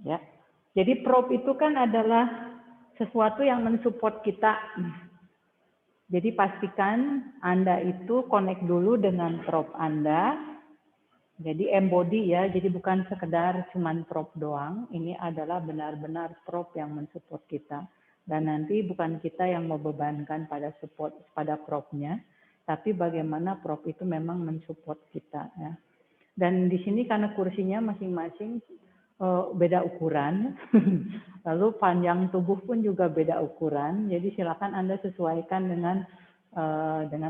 Ya. Jadi prop itu kan adalah sesuatu yang mensupport kita. Jadi pastikan Anda itu connect dulu dengan prop Anda. Jadi embody ya, jadi bukan sekedar cuman prop doang. Ini adalah benar-benar prop yang mensupport kita. Dan nanti bukan kita yang membebankan pada support pada propnya, tapi bagaimana prop itu memang mensupport kita ya. Dan di sini karena kursinya masing-masing beda ukuran, lalu panjang tubuh pun juga beda ukuran. Jadi silakan Anda sesuaikan dengan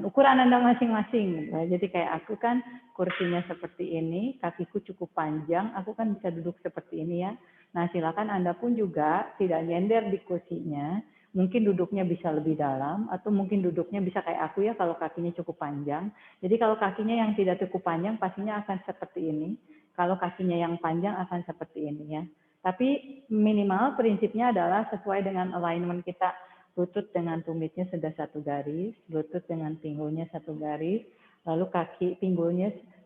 ukuran Anda masing-masing. Jadi kayak aku kan kursinya seperti ini, kakiku cukup panjang, aku kan bisa duduk seperti ini ya. Nah silakan Anda pun juga tidak nyender di kursinya. Mungkin duduknya bisa lebih dalam, atau mungkin duduknya bisa kayak aku ya kalau kakinya cukup panjang. Jadi kalau kakinya yang tidak cukup panjang pastinya akan seperti ini. Kalau kakinya yang panjang akan seperti ini ya. Tapi minimal prinsipnya adalah sesuai dengan alignment kita. Lutut dengan tumitnya sudah satu garis, lutut dengan pinggulnya satu garis, lalu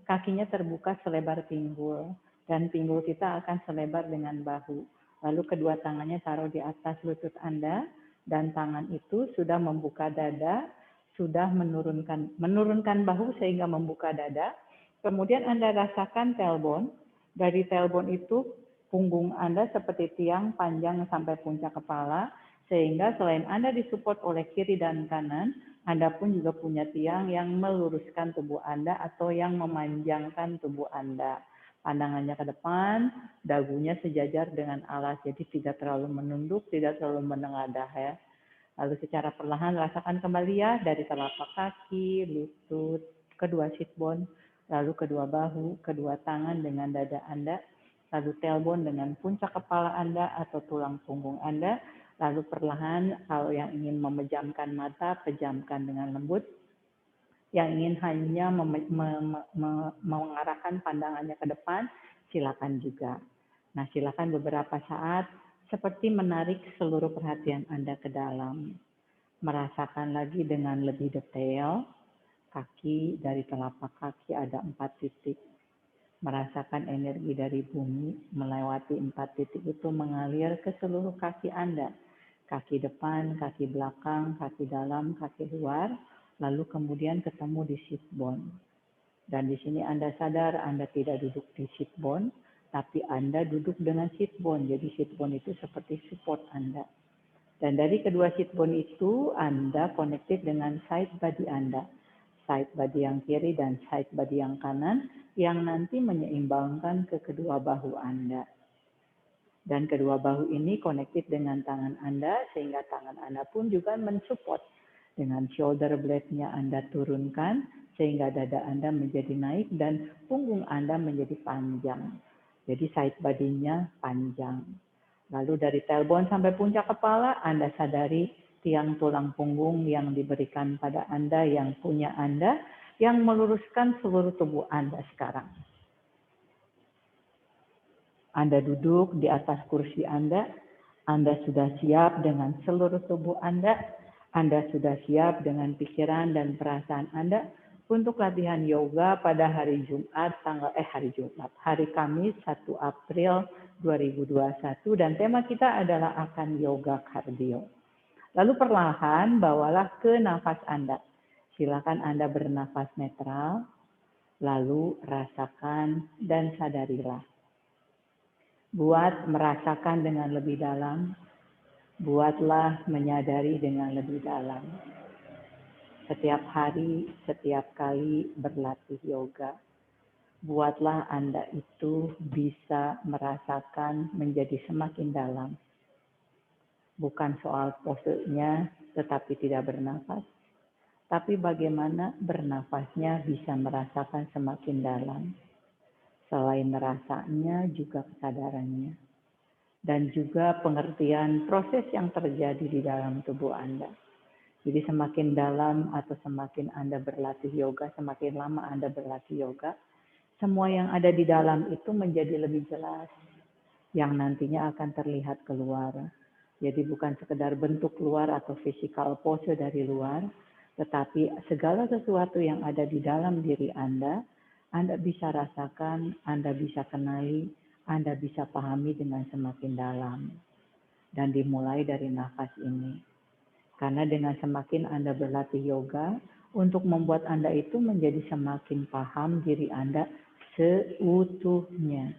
kakinya terbuka selebar pinggul, dan pinggul kita akan selebar dengan bahu. Lalu kedua tangannya taruh di atas lutut Anda, dan tangan itu sudah membuka dada, sudah menurunkan bahu sehingga membuka dada. Kemudian Anda rasakan tailbone. Dari tailbone itu punggung Anda seperti tiang panjang sampai puncak kepala, sehingga selain Anda disupport oleh kiri dan kanan, Anda pun juga punya tiang yang meluruskan tubuh Anda atau yang memanjangkan tubuh Anda. Pandangannya ke depan, dagunya sejajar dengan alas, jadi tidak terlalu menunduk, tidak terlalu menengadah ya. Lalu secara perlahan rasakan kembali ya, dari telapak kaki, lutut, kedua sit bone, lalu kedua bahu, kedua tangan dengan dada Anda, lalu tailbone dengan puncak kepala Anda atau tulang punggung Anda. Lalu perlahan, kalau yang ingin memejamkan mata, pejamkan dengan lembut. Yang ingin hanya mengarahkan pandangannya ke depan, silakan juga. Nah, silakan beberapa saat seperti menarik seluruh perhatian Anda ke dalam. Merasakan lagi dengan lebih detail, kaki dari telapak kaki ada 4 titik. Merasakan energi dari bumi melewati 4 titik itu mengalir ke seluruh kaki Anda. Kaki depan, kaki belakang, kaki dalam, kaki luar, lalu kemudian ketemu di sit bone. Dan di sini Anda sadar Anda tidak duduk di sit bone, tapi Anda duduk dengan sit bone. Jadi sit bone itu seperti support Anda. Dan dari kedua sit bone itu Anda connected dengan side body Anda. Side body yang kiri dan side body yang kanan yang nanti menyeimbangkan ke kedua bahu Anda. Dan kedua bahu ini connected dengan tangan Anda, sehingga tangan Anda pun juga mensupport. Dengan shoulder blade-nya Anda turunkan, sehingga dada Anda menjadi naik dan punggung Anda menjadi panjang. Jadi side body-nya panjang. Lalu dari tailbone sampai puncak kepala, Anda sadari tiang tulang punggung yang diberikan pada Anda, yang punya Anda, yang meluruskan seluruh tubuh Anda sekarang. Anda duduk di atas kursi Anda sudah siap dengan seluruh tubuh Anda sudah siap dengan pikiran dan perasaan Anda untuk latihan yoga pada hari Kamis 1 April 2021 dan tema kita adalah akan yoga kardio. Lalu perlahan bawalah ke nafas Anda. Silakan Anda bernafas netral, lalu rasakan dan sadarilah. Buat merasakan dengan lebih dalam, buatlah menyadari dengan lebih dalam. Setiap hari, setiap kali berlatih yoga, buatlah Anda itu bisa merasakan menjadi semakin dalam. Bukan soal posenya, tetapi tidak bernafas, tapi bagaimana bernafasnya bisa merasakan semakin dalam. Selain rasanya juga kesadarannya. Dan juga pengertian proses yang terjadi di dalam tubuh Anda. Jadi semakin dalam atau semakin Anda berlatih yoga, semakin lama Anda berlatih yoga, semua yang ada di dalam itu menjadi lebih jelas. Yang nantinya akan terlihat keluar. Jadi bukan sekedar bentuk luar atau physical pose dari luar, tetapi segala sesuatu yang ada di dalam diri Anda bisa rasakan, Anda bisa kenali, Anda bisa pahami dengan semakin dalam. Dan dimulai dari nafas ini. Karena dengan semakin Anda berlatih yoga, untuk membuat Anda itu menjadi semakin paham diri Anda seutuhnya.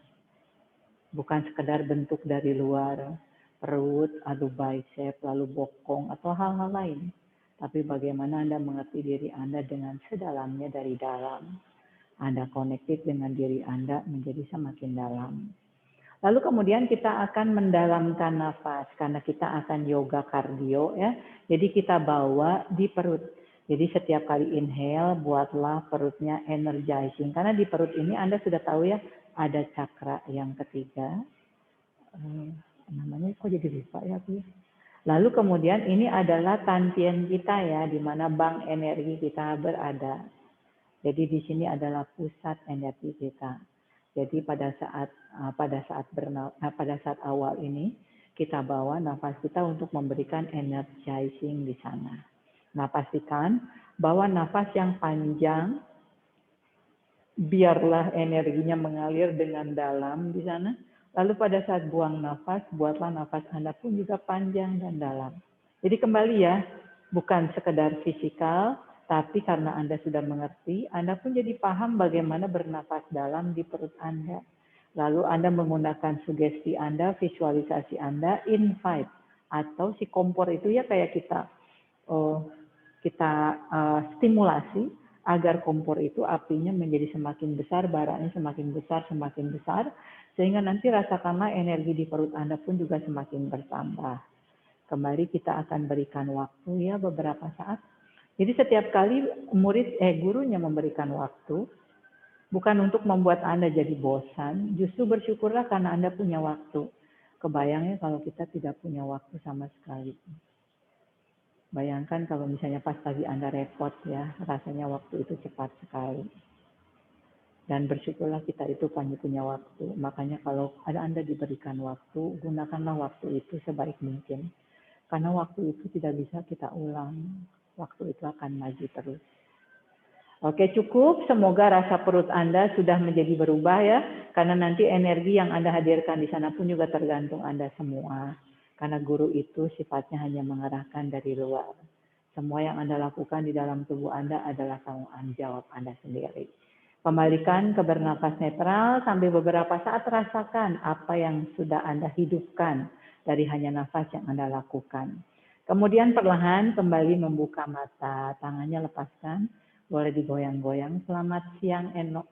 Bukan sekedar bentuk dari luar, perut, lalu bicep, lalu bokong, atau hal-hal lain. Tapi bagaimana Anda mengerti diri Anda dengan sedalamnya dari dalam. Anda connected dengan diri Anda menjadi semakin dalam. Lalu kemudian kita akan mendalamkan nafas karena kita akan yoga kardio ya. Jadi kita bawa di perut. Jadi setiap kali inhale buatlah perutnya energizing. Karena di perut ini Anda sudah tahu ya ada cakra yang ketiga. Namanya kok jadi lupa ya aku. Lalu kemudian ini adalah tantien kita ya, di mana bank energi kita berada. Jadi di sini adalah pusat energi kita. Jadi pada saat awal ini kita bawa nafas kita untuk memberikan energizing di sana. Nah, pastikan bawa nafas yang panjang, biarlah energinya mengalir dengan dalam di sana. Lalu pada saat buang nafas, buatlah nafas Anda pun juga panjang dan dalam. Jadi kembali ya, bukan sekedar fisikal, tapi karena Anda sudah mengerti, Anda pun jadi paham bagaimana bernafas dalam di perut Anda. Lalu Anda menggunakan sugesti Anda, visualisasi Anda, invite. Atau si kompor itu ya kayak kita stimulasi agar kompor itu apinya menjadi semakin besar, baranya semakin besar, sehingga nanti rasakanlah energi di perut Anda pun juga semakin bertambah. Kembali kita akan berikan waktu ya beberapa saat. Jadi setiap kali gurunya memberikan waktu, bukan untuk membuat Anda jadi bosan, justru bersyukurlah karena Anda punya waktu. Kebayangnya kalau kita tidak punya waktu sama sekali. Bayangkan kalau misalnya pas pagi Anda repot ya, rasanya waktu itu cepat sekali. Dan bersyukurlah kita itu punya waktu. Makanya kalau ada Anda diberikan waktu, gunakanlah waktu itu sebaik mungkin. Karena waktu itu tidak bisa kita ulang. Waktu itu akan maju terus. Oke, cukup. Semoga rasa perut Anda sudah menjadi berubah ya. Karena nanti energi yang Anda hadirkan di sana pun juga tergantung Anda semua. Karena guru itu sifatnya hanya mengarahkan dari luar. Semua yang Anda lakukan di dalam tubuh Anda adalah tanggung jawab Anda sendiri. Kembalikan ke bernafas netral sambil beberapa saat rasakan apa yang sudah Anda hidupkan dari hanya nafas yang Anda lakukan. Kemudian perlahan kembali membuka mata, tangannya lepaskan, boleh digoyang-goyang. Selamat siang Enok.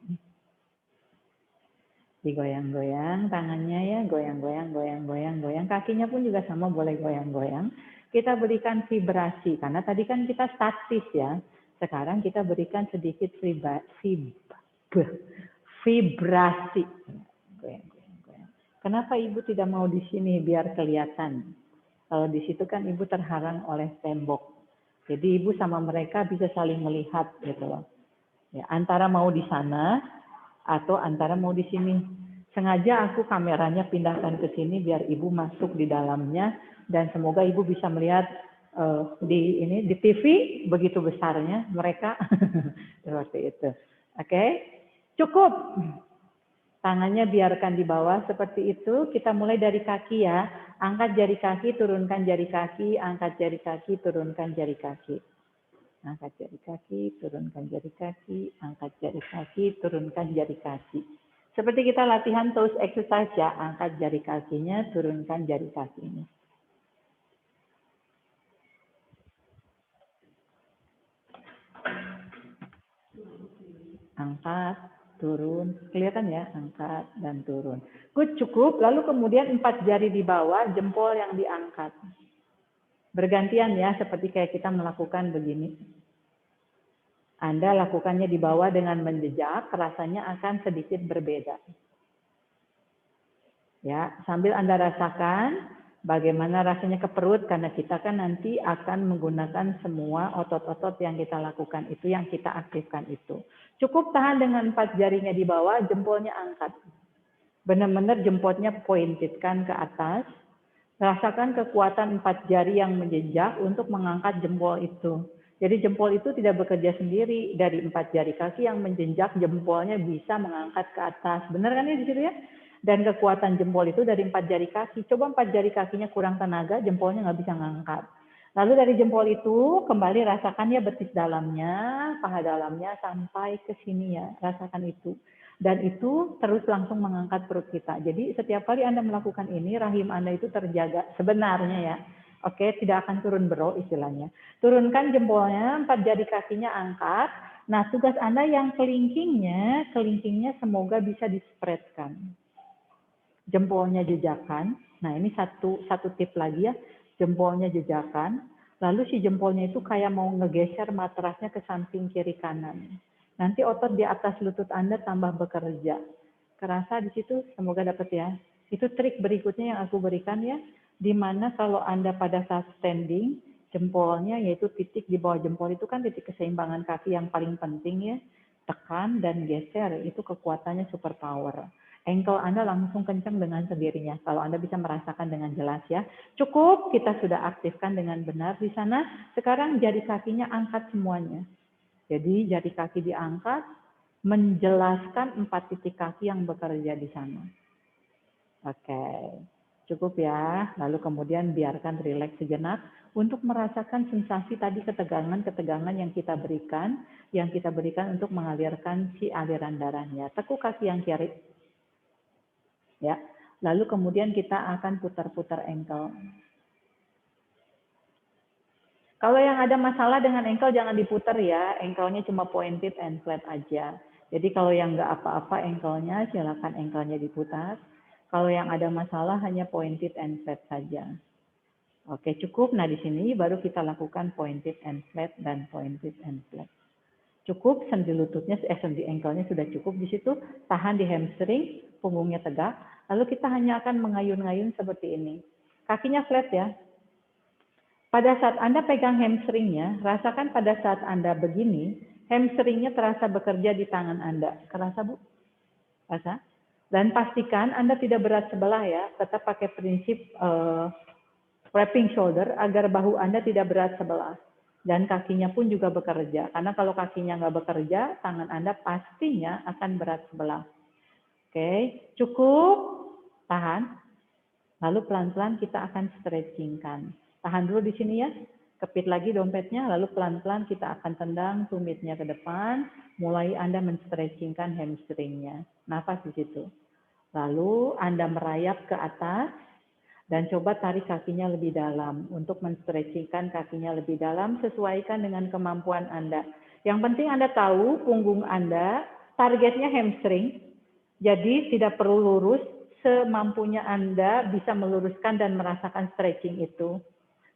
Digoyang-goyang tangannya ya, goyang-goyang. Kakinya pun juga sama, boleh goyang-goyang. Kita berikan vibrasi, karena tadi kan kita statis ya. Sekarang kita berikan sedikit vibrasi. Goyang-goyang. Kenapa Ibu tidak mau di sini biar kelihatan? Kalau di situ kan Ibu terhalang oleh tembok. Jadi Ibu sama mereka bisa saling melihat gitu loh. Ya, antara mau di sana atau antara mau di sini. Sengaja aku kameranya pindahkan ke sini biar Ibu masuk di dalamnya dan semoga Ibu bisa melihat di TV begitu besarnya mereka seperti itu. Oke? Cukup. Tangannya biarkan di bawah seperti itu. Kita mulai dari kaki ya. Angkat jari kaki, turunkan jari kaki, angkat jari kaki, turunkan jari kaki. Angkat jari kaki, turunkan jari kaki, angkat jari kaki, turunkan jari kaki. Seperti kita latihan toes exercise ya, angkat jari kakinya, turunkan jari kakinya. Angkat, turun, kelihatan ya, angkat dan turun. Good, cukup. Lalu kemudian 4 jari di bawah, jempol yang diangkat. Bergantian ya, seperti kayak kita melakukan begini. Anda lakukannya di bawah dengan menjejak, rasanya akan sedikit berbeda. Ya, sambil Anda rasakan bagaimana rasanya ke perut, karena kita kan nanti akan menggunakan semua otot-otot yang kita lakukan itu, yang kita aktifkan itu. Cukup tahan dengan 4 jarinya di bawah, jempolnya angkat. Benar-benar jempolnya pointedkan ke atas. Rasakan kekuatan 4 jari yang menjejak untuk mengangkat jempol itu. Jadi jempol itu tidak bekerja sendiri. Dari 4 jari kaki yang menjejak, jempolnya bisa mengangkat ke atas. Benar kan ya di situ ya? Dan kekuatan jempol itu dari 4 jari kaki. Coba 4 jari kakinya kurang tenaga, jempolnya nggak bisa ngangkat. Lalu dari jempol itu kembali rasakan ya betis dalamnya, paha dalamnya sampai ke sini ya, rasakan itu. Dan itu terus langsung mengangkat perut kita. Jadi setiap kali Anda melakukan ini, rahim Anda itu terjaga sebenarnya ya. Oke, tidak akan turun bro istilahnya. Turunkan jempolnya, 4 jari kakinya angkat. Nah, tugas Anda yang kelingkingnya semoga bisa di-spreadkan. Jempolnya jejakan. Nah, ini satu tip lagi ya. Jempolnya jejakan. Lalu si jempolnya itu kayak mau ngegeser matrasnya ke samping kiri kanan. Nanti otot di atas lutut Anda tambah bekerja. Kerasa di situ? Semoga dapat ya. Itu trik berikutnya yang aku berikan ya. Di mana kalau Anda pada saat standing, jempolnya yaitu titik di bawah jempol itu kan titik keseimbangan kaki yang paling penting ya. Tekan dan geser, itu kekuatannya super power. Ankle Anda langsung kencang dengan sendirinya. Kalau Anda bisa merasakan dengan jelas ya. Cukup kita sudah aktifkan dengan benar di sana. Sekarang jari kakinya angkat semuanya. Jadi jari kaki diangkat, menjelaskan 4 titik kaki yang bekerja di sana. Oke, cukup ya. Lalu kemudian biarkan rileks sejenak untuk merasakan sensasi tadi ketegangan-ketegangan yang kita berikan untuk mengalirkan si aliran darahnya. Tekuk kaki yang kiri. Ya. Lalu kemudian kita akan putar-putar ankle. Kalau yang ada masalah dengan ankle jangan diputar ya, ankle-nya cuma pointed and flat aja. Jadi kalau yang nggak apa-apa ankle-nya, silakan ankle-nya diputar. Kalau yang ada masalah hanya pointed and flat saja. Oke, cukup. Nah, di sini baru kita lakukan pointed and flat dan pointed and flat. Cukup, sendi lututnya, sendi ankle-nya sudah cukup di situ. Tahan di hamstring, punggungnya tegak. Lalu kita hanya akan mengayun-ngayun seperti ini. Kakinya flat ya. Pada saat Anda pegang hamstringnya, rasakan pada saat Anda begini, hamstringnya terasa bekerja di tangan Anda. Kerasa, Bu? Rasa? Dan pastikan Anda tidak berat sebelah ya, tetap pakai prinsip wrapping shoulder agar bahu Anda tidak berat sebelah. Dan kakinya pun juga bekerja. Karena kalau kakinya nggak bekerja, tangan Anda pastinya akan berat sebelah. Oke, cukup. Tahan. Lalu pelan-pelan kita akan stretchingkan. Tahan dulu di sini ya. Kepit lagi dompetnya, lalu pelan-pelan kita akan tendang tumitnya ke depan. Mulai Anda men-stretchingkan hamstringnya. Nafas di situ. Lalu Anda merayap ke atas dan coba tarik kakinya lebih dalam. Untuk men-stretchingkan kakinya lebih dalam, sesuaikan dengan kemampuan Anda. Yang penting Anda tahu punggung Anda, targetnya hamstring. Jadi tidak perlu lurus, semampunya Anda bisa meluruskan dan merasakan stretching itu.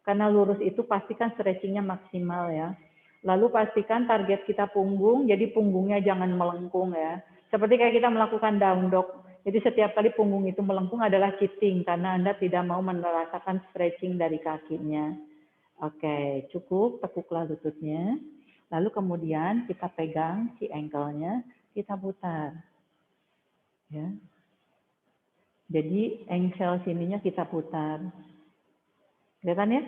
Karena lurus itu pastikan stretchingnya maksimal ya. Lalu pastikan target kita punggung, jadi punggungnya jangan melengkung ya. Seperti kayak kita melakukan down dog. Jadi setiap kali punggung itu melengkung adalah cheating karena Anda tidak mau merasakan stretching dari kakinya. Oke, cukup, tekuklah lututnya. Lalu kemudian kita pegang si ankle-nya, kita putar. Ya. Jadi ankle sininya kita putar. Kelihatan ya?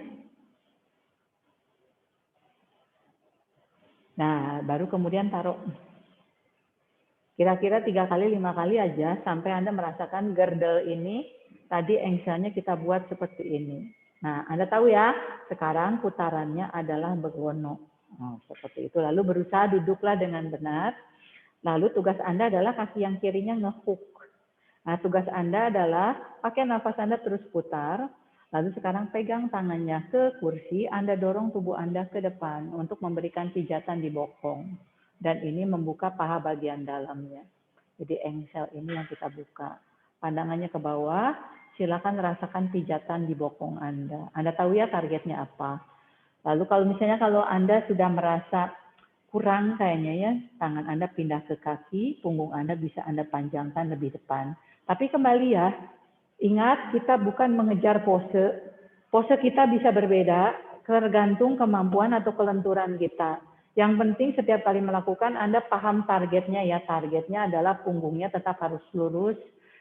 Nah, baru kemudian taruh. Kira-kira 3 kali, 5 kali aja sampai Anda merasakan girdle ini, tadi ankle-nya kita buat seperti ini. Nah, Anda tahu ya, sekarang putarannya adalah begono. Oh, seperti itu. Lalu berusaha duduklah dengan benar. Lalu tugas Anda adalah kaki yang kirinya ngehook. Nah, tugas Anda adalah pakai nafas Anda terus putar. Lalu sekarang pegang tangannya ke kursi, Anda dorong tubuh Anda ke depan untuk memberikan pijatan di bokong. Dan ini membuka paha bagian dalamnya. Jadi ankle ini yang kita buka. Pandangannya ke bawah, silakan rasakan pijatan di bokong Anda. Anda tahu ya targetnya apa. Lalu kalau Anda sudah merasa kurang kayaknya ya, tangan Anda pindah ke kaki, punggung Anda bisa Anda panjangkan lebih depan. Tapi kembali ya, ingat kita bukan mengejar pose. Pose kita bisa berbeda, tergantung kemampuan atau kelenturan kita. Yang penting setiap kali melakukan Anda paham targetnya ya. Targetnya adalah punggungnya tetap harus lurus.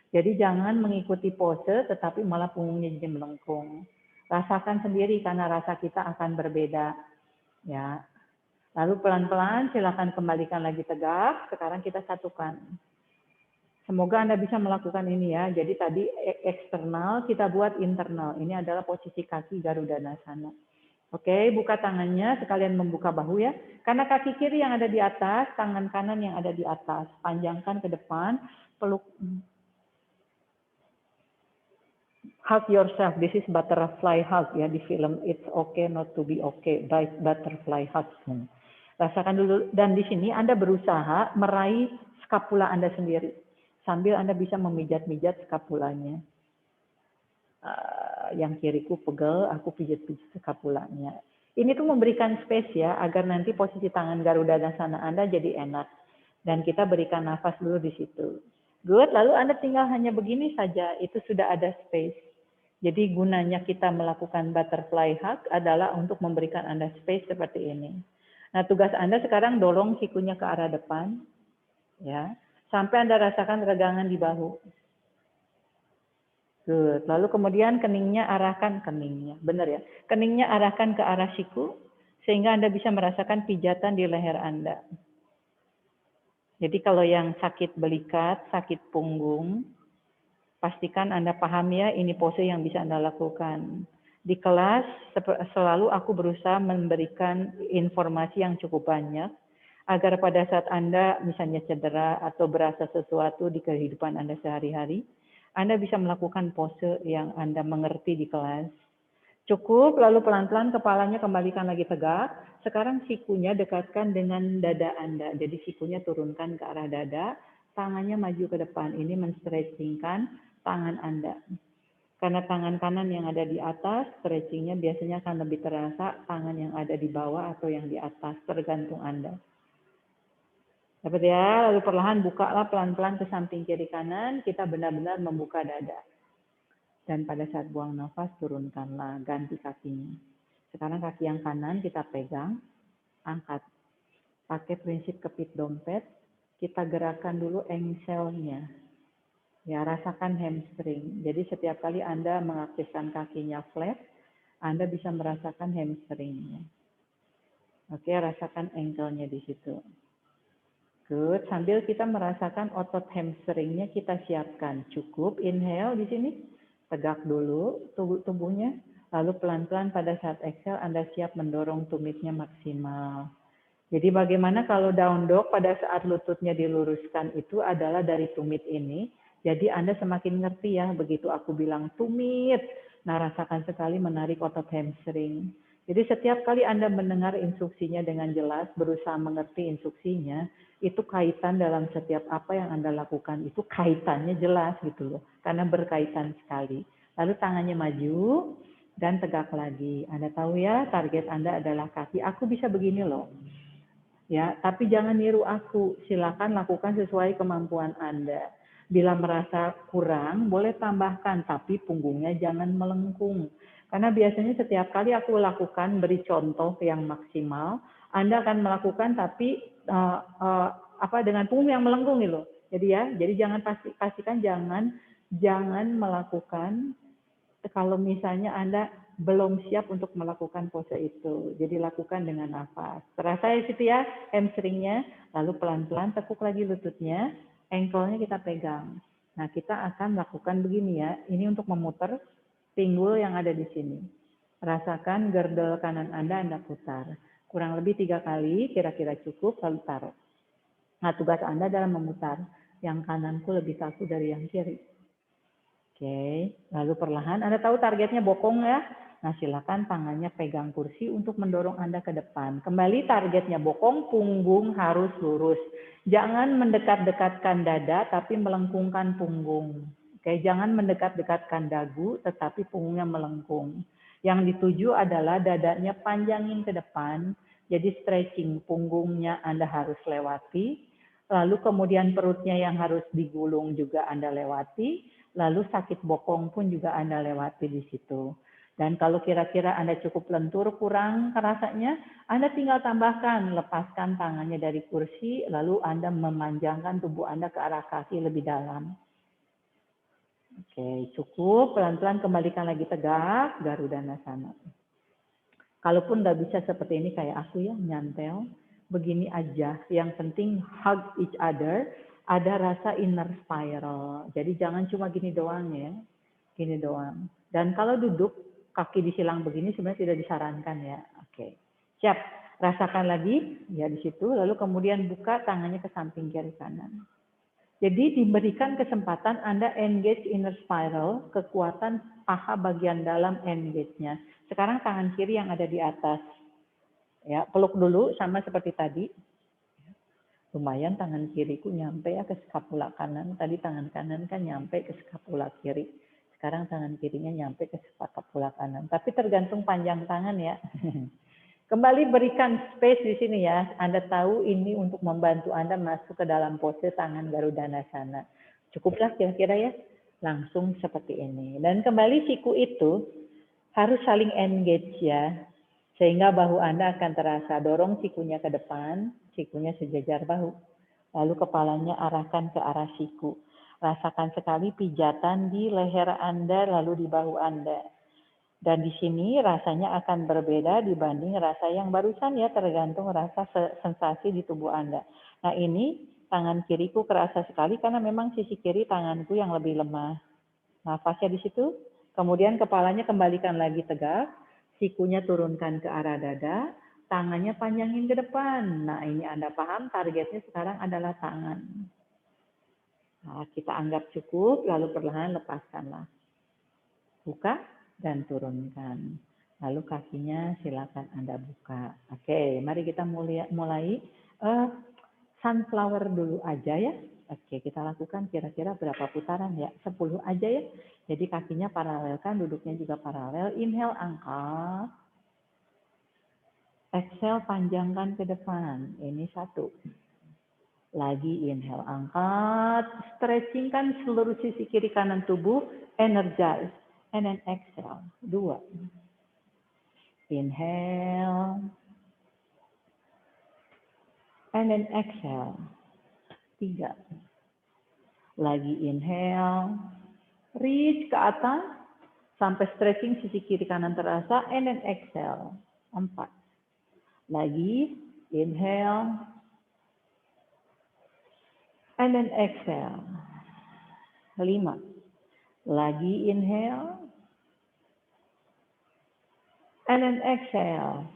Jadi jangan mengikuti pose tetapi malah punggungnya jadi melengkung. Rasakan sendiri karena rasa kita akan berbeda. Ya. Lalu pelan-pelan silakan kembalikan lagi tegak. Sekarang kita satukan. Semoga Anda bisa melakukan ini ya. Jadi tadi eksternal, kita buat internal. Ini adalah posisi kaki Garuda Nasana. Oke, buka tangannya, sekalian membuka bahu ya. Karena kaki kiri yang ada di atas, tangan kanan yang ada di atas. Panjangkan ke depan, peluk. Hug yourself. This is butterfly hug ya di film It's Okay Not to Be Okay, butterfly hug. Rasakan dulu. Dan di sini Anda berusaha meraih skapula Anda sendiri. Sambil Anda bisa memijat-mijat skapulanya. Yang kiriku pegel, aku pijat-pijat skapulanya. Ini tuh memberikan space ya, agar nanti posisi tangan Garuda Nasana Anda jadi enak. Dan kita berikan nafas dulu di situ. Good, lalu Anda tinggal hanya begini saja, itu sudah ada space. Jadi gunanya kita melakukan butterfly hug adalah untuk memberikan Anda space seperti ini. Nah, tugas Anda sekarang dorong sikunya ke arah depan, ya, sampai Anda rasakan regangan di bahu. Good. Lalu kemudian keningnya arahkan benar ya. Keningnya arahkan ke arah siku, sehingga Anda bisa merasakan pijatan di leher Anda. Jadi kalau yang sakit belikat, sakit punggung, pastikan Anda paham ya, ini pose yang bisa Anda lakukan. Di kelas selalu aku berusaha memberikan informasi yang cukup banyak, agar pada saat Anda misalnya cedera atau berasa sesuatu di kehidupan Anda sehari-hari, Anda bisa melakukan pose yang Anda mengerti di kelas. Cukup, lalu pelan-pelan kepalanya kembalikan lagi tegak. Sekarang sikunya dekatkan dengan dada Anda. Jadi sikunya turunkan ke arah dada, tangannya maju ke depan. Ini men-stretchingkan tangan Anda. Karena tangan kanan yang ada di atas, stretchingnya biasanya akan lebih terasa tangan yang ada di bawah atau yang di atas, tergantung Anda. Dapat ya, lalu perlahan bukalah pelan-pelan ke samping kiri kanan, kita benar-benar membuka dada. Dan pada saat buang nafas, turunkanlah, ganti kakinya. Sekarang kaki yang kanan kita pegang, angkat. Pakai prinsip kepit dompet, kita gerakkan dulu engselnya. Ya, rasakan hamstring. Jadi setiap kali Anda mengaktifkan kakinya flat, Anda bisa merasakan hamstringnya. Oke, rasakan ankle-nya di situ. Good, sambil kita merasakan otot hamstringnya kita siapkan. Cukup, inhale di sini. Tegak dulu tubuhnya. Lalu pelan-pelan pada saat exhale Anda siap mendorong tumitnya maksimal. Jadi bagaimana kalau down dog pada saat lututnya diluruskan itu adalah dari tumit ini. Jadi Anda semakin ngerti ya, begitu aku bilang tumit. Nah, rasakan sekali menarik otot hamstring. Jadi setiap kali Anda mendengar instruksinya dengan jelas, berusaha mengerti instruksinya, itu kaitan dalam setiap apa yang Anda lakukan, itu kaitannya jelas gitu loh. Karena berkaitan sekali. Lalu tangannya maju dan tegak lagi. Anda tahu ya, target Anda adalah kaki. Aku bisa begini loh. Ya, tapi jangan niru aku. Silakan lakukan sesuai kemampuan Anda. Bila merasa kurang, boleh tambahkan, tapi punggungnya jangan melengkung. Karena biasanya setiap kali aku lakukan, beri contoh yang maksimal, Anda akan melakukan tapi dengan punggung yang melengkung nih loh. Jadi ya, jadi jangan pastikan jangan melakukan kalau misalnya Anda belum siap untuk melakukan pose itu. Jadi lakukan dengan nafas. Terasa ya situ ya hamstringnya, lalu pelan-pelan tekuk lagi lututnya, ankle-nya kita pegang. Nah, kita akan lakukan begini ya. Ini untuk memutar pinggul yang ada di sini. Rasakan girdle kanan Anda putar. Kurang lebih 3 kali, kira-kira cukup, lalu taruh. Nah, tugas Anda adalah memutar. Yang kananku lebih kaku dari yang kiri. Oke, lalu perlahan, Anda tahu targetnya bokong ya? Nah, silakan tangannya pegang kursi untuk mendorong Anda ke depan. Kembali targetnya bokong, punggung harus lurus. Jangan mendekat-dekatkan dada, tapi melengkungkan punggung. Oke, jangan mendekat-dekatkan dagu, tetapi punggungnya melengkung. Yang dituju adalah dadanya panjangin ke depan, jadi stretching punggungnya Anda harus lewati. Lalu kemudian perutnya yang harus digulung juga Anda lewati. Lalu sakit bokong pun juga Anda lewati di situ. Dan kalau kira-kira Anda cukup lentur, kurang rasanya, Anda tinggal tambahkan, lepaskan tangannya dari kursi, lalu Anda memanjangkan tubuh Anda ke arah kaki lebih dalam. Oke, cukup. Pelan-pelan kembalikan lagi tegak, Garuda Nasana. Kalaupun nggak bisa seperti ini kayak aku ya, nyantel, begini aja. Yang penting hug each other. ada rasa inner spiral. Jadi jangan cuma gini doang ya, gini doang. Dan kalau duduk kaki disilang begini sebenarnya tidak disarankan ya. Oke, siap. Rasakan lagi ya di situ, lalu kemudian buka tangannya ke samping kiri kanan. Jadi diberikan kesempatan Anda engage inner spiral, kekuatan paha bagian dalam engage-nya. Sekarang tangan kiri yang ada di atas. Ya, peluk dulu sama seperti tadi. Lumayan tangan kiriku nyampe ya ke skapula kanan. Tadi tangan kanan kan nyampe ke skapula kiri. Sekarang tangan kirinya nyampe ke skapula kanan. Tapi tergantung panjang tangan ya. Kembali berikan space di sini ya. Anda tahu ini untuk membantu Anda masuk ke dalam pose tangan Garudhanasana. Cukuplah kira-kira ya. Langsung seperti ini. Dan kembali siku itu harus saling engage ya. Sehingga bahu Anda akan terasa. Dorong sikunya ke depan, sikunya sejajar bahu. Lalu kepalanya arahkan ke arah siku. Rasakan sekali pijatan di leher Anda lalu di bahu Anda. Dan di sini rasanya akan berbeda dibanding rasa yang barusan ya, tergantung rasa sensasi di tubuh Anda. Nah ini tangan kiriku kerasa sekali karena memang sisi kiri tanganku yang lebih lemah. Nafasnya di situ, kemudian kepalanya kembalikan lagi tegak, sikunya turunkan ke arah dada, tangannya panjangin ke depan. Nah ini Anda paham targetnya sekarang adalah tangan. Nah, kita anggap cukup, lalu perlahan lepaskanlah. Buka dan turunkan. Lalu kakinya silakan Anda buka. Oke, mari kita mulai sunflower dulu aja ya. Oke, kita lakukan kira-kira berapa putaran ya? 10 aja ya. Jadi kakinya paralelkan, duduknya juga paralel. Inhale, angkat. Exhale, panjangkan ke depan. Ini 1. Lagi inhale, angkat. Stretchingkan seluruh sisi kiri kanan tubuh. Energize. And then exhale. 2. Inhale. And then exhale. 3. Lagi inhale. Reach ke atas. Sampai stretching sisi kiri kanan terasa. And then exhale. 4. Lagi. Inhale. And then exhale. 5. Lagi inhale. And then exhale.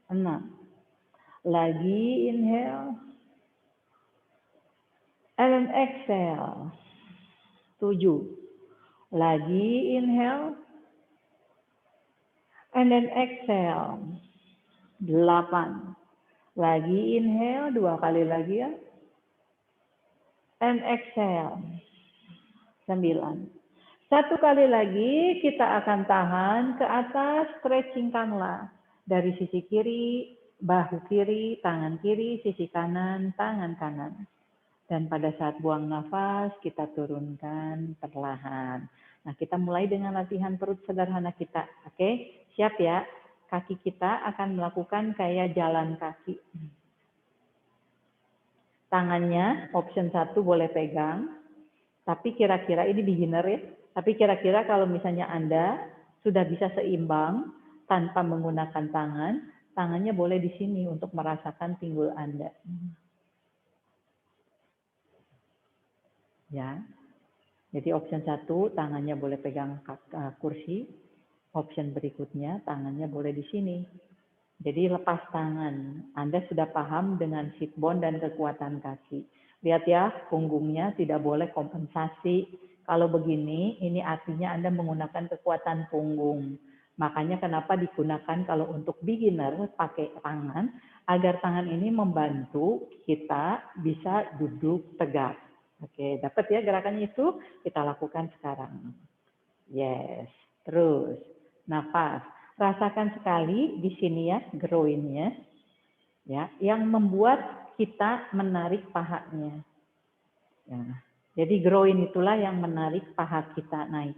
6. Lagi inhale. And then exhale. 7. Lagi inhale. And then exhale. 8. Lagi inhale. 2 kali lagi ya. And exhale. 9. 1 kali lagi kita akan tahan ke atas, stretchingkanlah dari sisi kiri, bahu kiri, tangan kiri, sisi kanan, tangan kanan. Dan pada saat buang nafas kita turunkan perlahan. Nah kita mulai dengan latihan perut sederhana kita. Oke, siap ya? Kaki kita akan melakukan kayak jalan kaki. Tangannya option 1 boleh pegang. Tapi kira-kira ini beginner ya. Tapi kira-kira kalau misalnya Anda sudah bisa seimbang tanpa menggunakan tangan, tangannya boleh di sini untuk merasakan pinggul Anda. Ya. Jadi option 1 tangannya boleh pegang kursi. Option berikutnya tangannya boleh di sini. Jadi lepas tangan. Anda sudah paham dengan sit bone dan kekuatan kaki. Lihat ya, punggungnya tidak boleh kompensasi. Kalau begini, ini artinya Anda menggunakan kekuatan punggung. Makanya kenapa digunakan kalau untuk beginner pakai tangan, agar tangan ini membantu kita bisa duduk tegak. Oke, dapat ya gerakannya itu? Kita lakukan sekarang. Yes, terus nafas. Rasakan sekali di sini ya, groin-nya. Ya, yang membuat kita menarik pahanya. Ya. Jadi groin itulah yang menarik paha kita naik.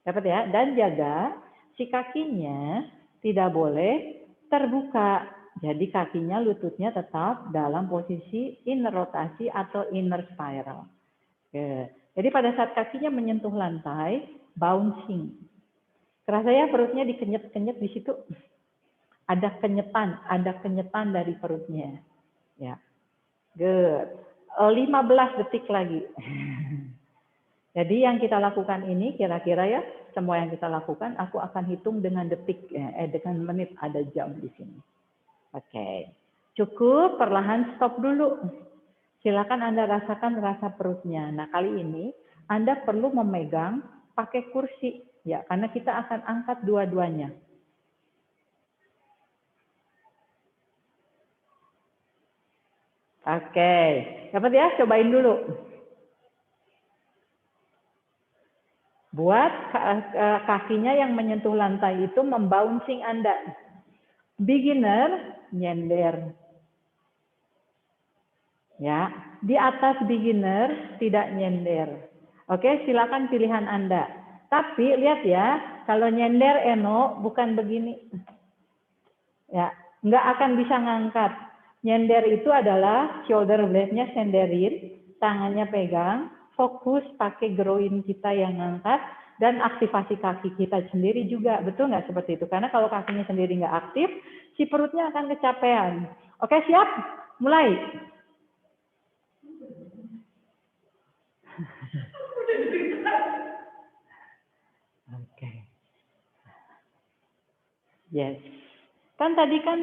Dapat ya? Dan jaga si kakinya tidak boleh terbuka. Jadi kakinya, lututnya tetap dalam posisi inner rotasi atau inner spiral. Oke. Jadi pada saat kakinya menyentuh lantai, bouncing. Kerasa ya perutnya dikenyet-kenyet di situ. Ada kenyetan dari perutnya. Ya. Good. 15 detik lagi. Jadi yang kita lakukan ini kira-kira ya, semua yang kita lakukan aku akan hitung dengan detik, dengan menit, ada jam di sini. Oke, cukup, perlahan stop dulu. Silakan Anda rasakan rasa perutnya. Nah kali ini Anda perlu memegang pakai kursi, ya, karena kita akan angkat dua-duanya. Oke, dapat ya? Cobain dulu. Buat kakinya yang menyentuh lantai itu membouncing Anda. Beginner, nyender. Ya, di atas beginner tidak nyender. Oke, silakan pilihan Anda. Tapi lihat ya, kalau nyender Eno bukan begini. Ya, nggak akan bisa ngangkat. Nyender itu adalah shoulder blade-nya senderin, tangannya pegang, fokus pakai groin kita yang ngangkat, dan aktivasi kaki kita sendiri juga. Betul nggak seperti itu? Karena kalau kakinya sendiri nggak aktif, si perutnya akan kecapean. Oke, siap? Mulai. Oke. Yes. Kan tadi kan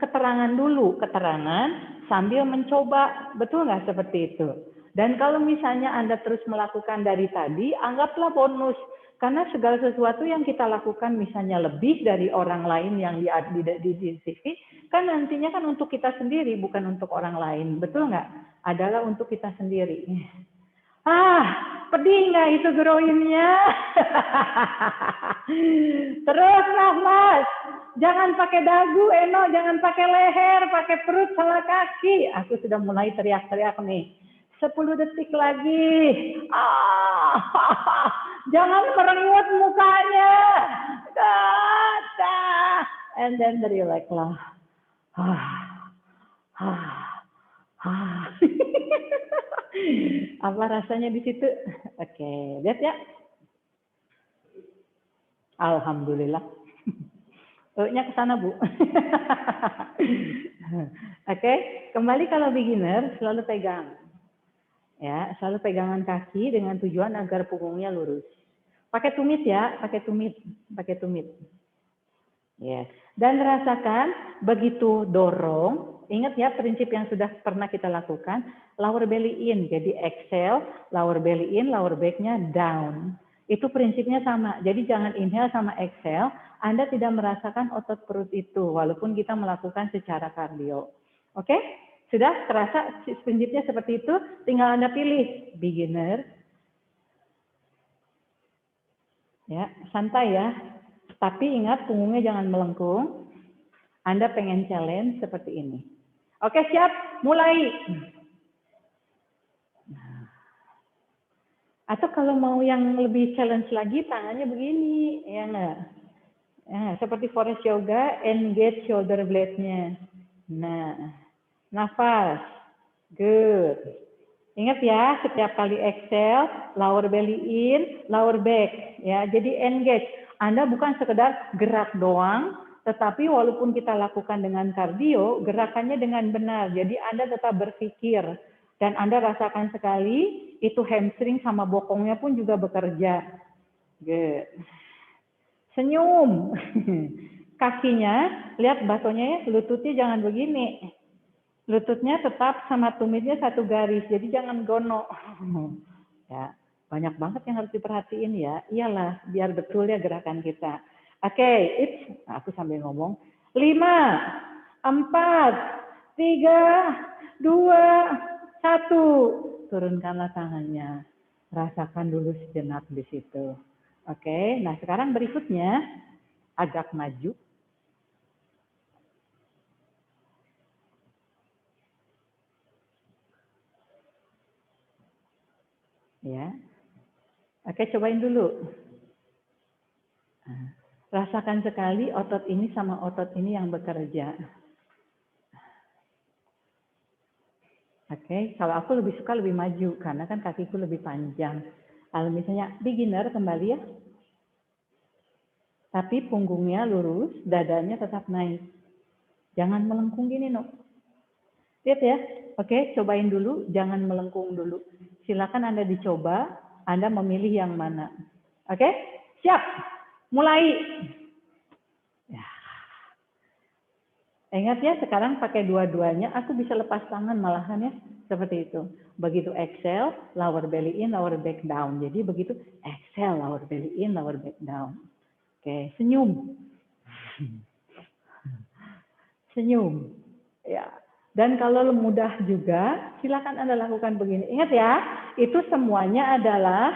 keterangan dulu, keterangan sambil mencoba, betul nggak seperti itu? Dan kalau misalnya Anda terus melakukan dari tadi, anggaplah bonus. Karena segala sesuatu yang kita lakukan misalnya lebih dari orang lain yang di TV, kan nantinya kan untuk kita sendiri, bukan untuk orang lain. Betul nggak? Adalah untuk kita sendiri. Pedih nggak itu groinnya? Terus nafas. Jangan pakai dagu, Eno. Jangan pakai leher, pakai perut sama kaki. Aku sudah mulai teriak-teriak nih. 10 detik lagi. Jangan merengut mukanya. And then relax lah. Apa rasanya di situ? Oke, lihat ya. Alhamdulillah. nya ke sana, Bu. Oke, kembali kalau beginner selalu pegang. Ya, selalu pegangan kaki dengan tujuan agar punggungnya lurus. Pakai tumit ya, pakai tumit. Ya. Dan rasakan begitu dorong, ingat ya prinsip yang sudah pernah kita lakukan, lower belly in. Jadi exhale, lower belly in, lower back-nya down. Itu prinsipnya sama. Jadi jangan inhale sama exhale, Anda tidak merasakan otot perut itu walaupun kita melakukan secara kardio. Oke? Sudah terasa prinsipnya seperti itu? Tinggal Anda pilih beginner. Ya, santai ya. Tapi ingat punggungnya jangan melengkung. Anda pengen challenge seperti ini. Oke, siap? Mulai. Atau kalau mau yang lebih challenge lagi, tangannya begini, ya enggak? Ya, seperti forest yoga, engage shoulder blade-nya. Nah, nafas. Good. Ingat ya, setiap kali exhale, lower belly in, lower back. Ya, jadi engage. Anda bukan sekedar gerak doang, tetapi walaupun kita lakukan dengan kardio, gerakannya dengan benar. Jadi Anda tetap berpikir. Dan Anda rasakan sekali, itu hamstring sama bokongnya pun juga bekerja. Good. Senyum. Kakinya, lihat batonya ya, lututnya jangan begini. Lututnya tetap sama tumitnya satu garis, jadi jangan gono. Ya, banyak banget yang harus diperhatiin ya. Iyalah, biar betul ya gerakan kita. Oke, aku sambil ngomong. 5, 4, 3, 2, 1. Turunkanlah tangannya. Rasakan dulu sejenak di situ. Oke, nah sekarang berikutnya agak maju. Ya. Oke, cobain dulu. Rasakan sekali otot ini sama otot ini yang bekerja. Oke, kalau aku lebih suka lebih maju karena kan kakiku lebih panjang. Kalau misalnya beginner kembali ya. Tapi punggungnya lurus, dadanya tetap naik. Jangan melengkung gini, no. Lihat ya. Oke, cobain dulu, jangan melengkung dulu. Silakan Anda dicoba, Anda memilih yang mana. Oke? Siap. Mulai. Ya. Ingat ya, sekarang pakai dua-duanya, aku bisa lepas tangan malahan ya. Seperti itu. Begitu exhale, lower belly in, lower back down. Jadi begitu exhale, lower belly in, lower back down. Oke, senyum. Senyum. Ya. Dan kalau mudah juga, silakan Anda lakukan begini. Ingat ya, itu semuanya adalah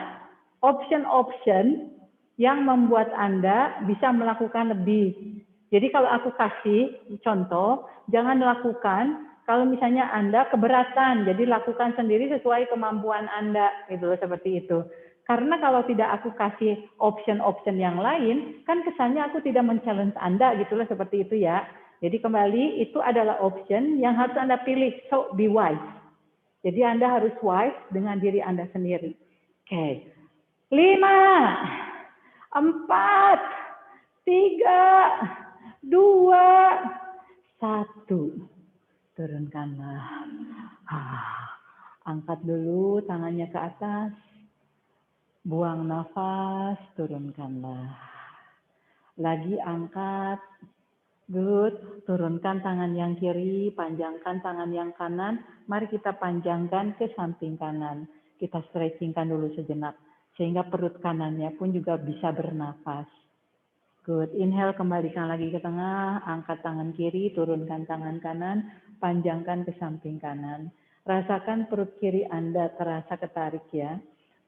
option-option yang membuat Anda bisa melakukan lebih. Jadi kalau aku kasih contoh, jangan lakukan kalau misalnya Anda keberatan, jadi lakukan sendiri sesuai kemampuan Anda, gitu loh, seperti itu. Karena kalau tidak aku kasih option-option yang lain, kan kesannya aku tidak men-challenge Anda, gitu loh, seperti itu ya. Jadi kembali itu adalah option yang harus Anda pilih. So be wise. Jadi Anda harus wise dengan diri Anda sendiri. Oke. 5, 4, 3, 2, 1. Turunkanlah. Angkat dulu tangannya ke atas. Buang nafas, turunkanlah. Lagi angkat. Good. Turunkan tangan yang kiri, panjangkan tangan yang kanan. Mari kita panjangkan ke samping kanan. Kita stretchingkan dulu sejenak. Sehingga perut kanannya pun juga bisa bernafas. Good. Inhale, kembalikan lagi ke tengah. Angkat tangan kiri, turunkan tangan kanan. Panjangkan ke samping kanan. Rasakan perut kiri Anda terasa ketarik ya.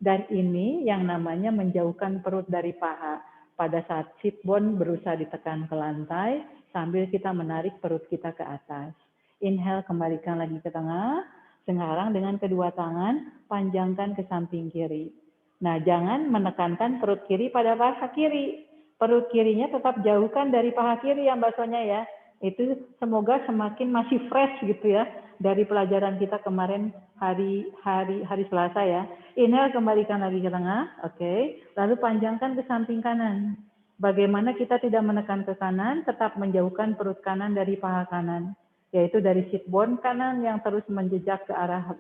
Dan ini yang namanya menjauhkan perut dari paha. Pada saat sit bone berusaha ditekan ke lantai, sambil kita menarik perut kita ke atas. Inhale, kembalikan lagi ke tengah. Sekarang dengan kedua tangan, panjangkan ke samping kiri. Nah, jangan menekankan perut kiri pada paha kiri. Perut kirinya tetap jauhkan dari paha kiri ya Mbak Sonya ya. Itu semoga semakin masih fresh gitu ya. Dari pelajaran kita kemarin hari Selasa ya. Inhale, kembalikan lagi ke tengah. Oke. Lalu panjangkan ke samping kanan. Bagaimana kita tidak menekan ke kanan, tetap menjauhkan perut kanan dari paha kanan, yaitu dari sit bone kanan yang terus menjejak ke arah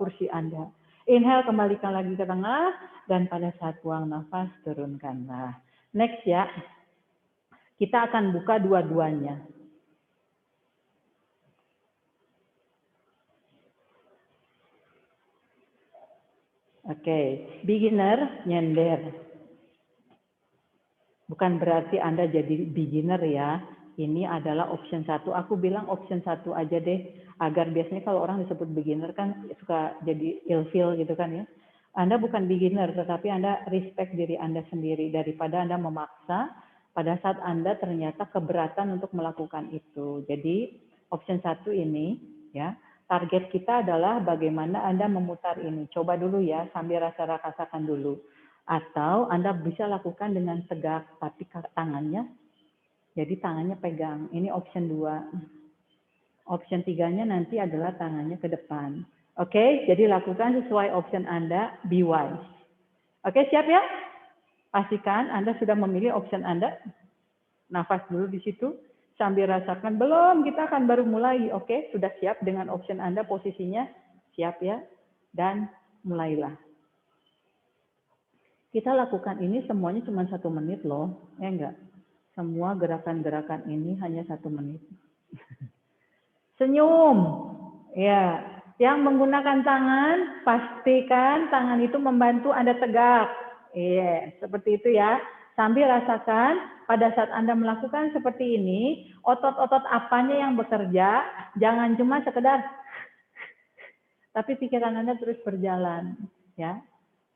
kursi Anda. Inhale, kembalikan lagi ke tengah, dan pada saat buang nafas, turunkanlah. Next ya, kita akan buka dua-duanya. Oke, beginner nyender. Bukan berarti Anda jadi beginner ya. Ini adalah option 1. Aku bilang option 1 aja deh. Agar biasanya kalau orang disebut beginner kan suka jadi ilfeel gitu kan ya. Anda bukan beginner, tetapi Anda respect diri Anda sendiri. Daripada Anda memaksa pada saat Anda ternyata keberatan untuk melakukan itu. Jadi option 1 ini ya. Target kita adalah bagaimana Anda memutar ini. Coba dulu ya sambil rasakan dulu. Atau Anda bisa lakukan dengan tegak, tapi tangannya, jadi tangannya pegang. Ini option 2. Option 3-nya nanti adalah tangannya ke depan. Oke, jadi lakukan sesuai option Anda, be wise. Oke, siap ya? Pastikan Anda sudah memilih option Anda. Nafas dulu di situ, sambil rasakan. Belum, kita akan baru mulai. Oke, sudah siap dengan option Anda, posisinya siap ya? Dan mulailah. Kita lakukan ini semuanya cuma 1 menit loh, ya enggak? Semua gerakan-gerakan ini hanya 1 menit. Senyum, ya. Yang menggunakan tangan, pastikan tangan itu membantu Anda tegak. Iya, seperti itu ya. Sambil rasakan pada saat Anda melakukan seperti ini, otot-otot apanya yang bekerja, jangan cuma sekedar, tapi pikiran Anda terus berjalan, ya.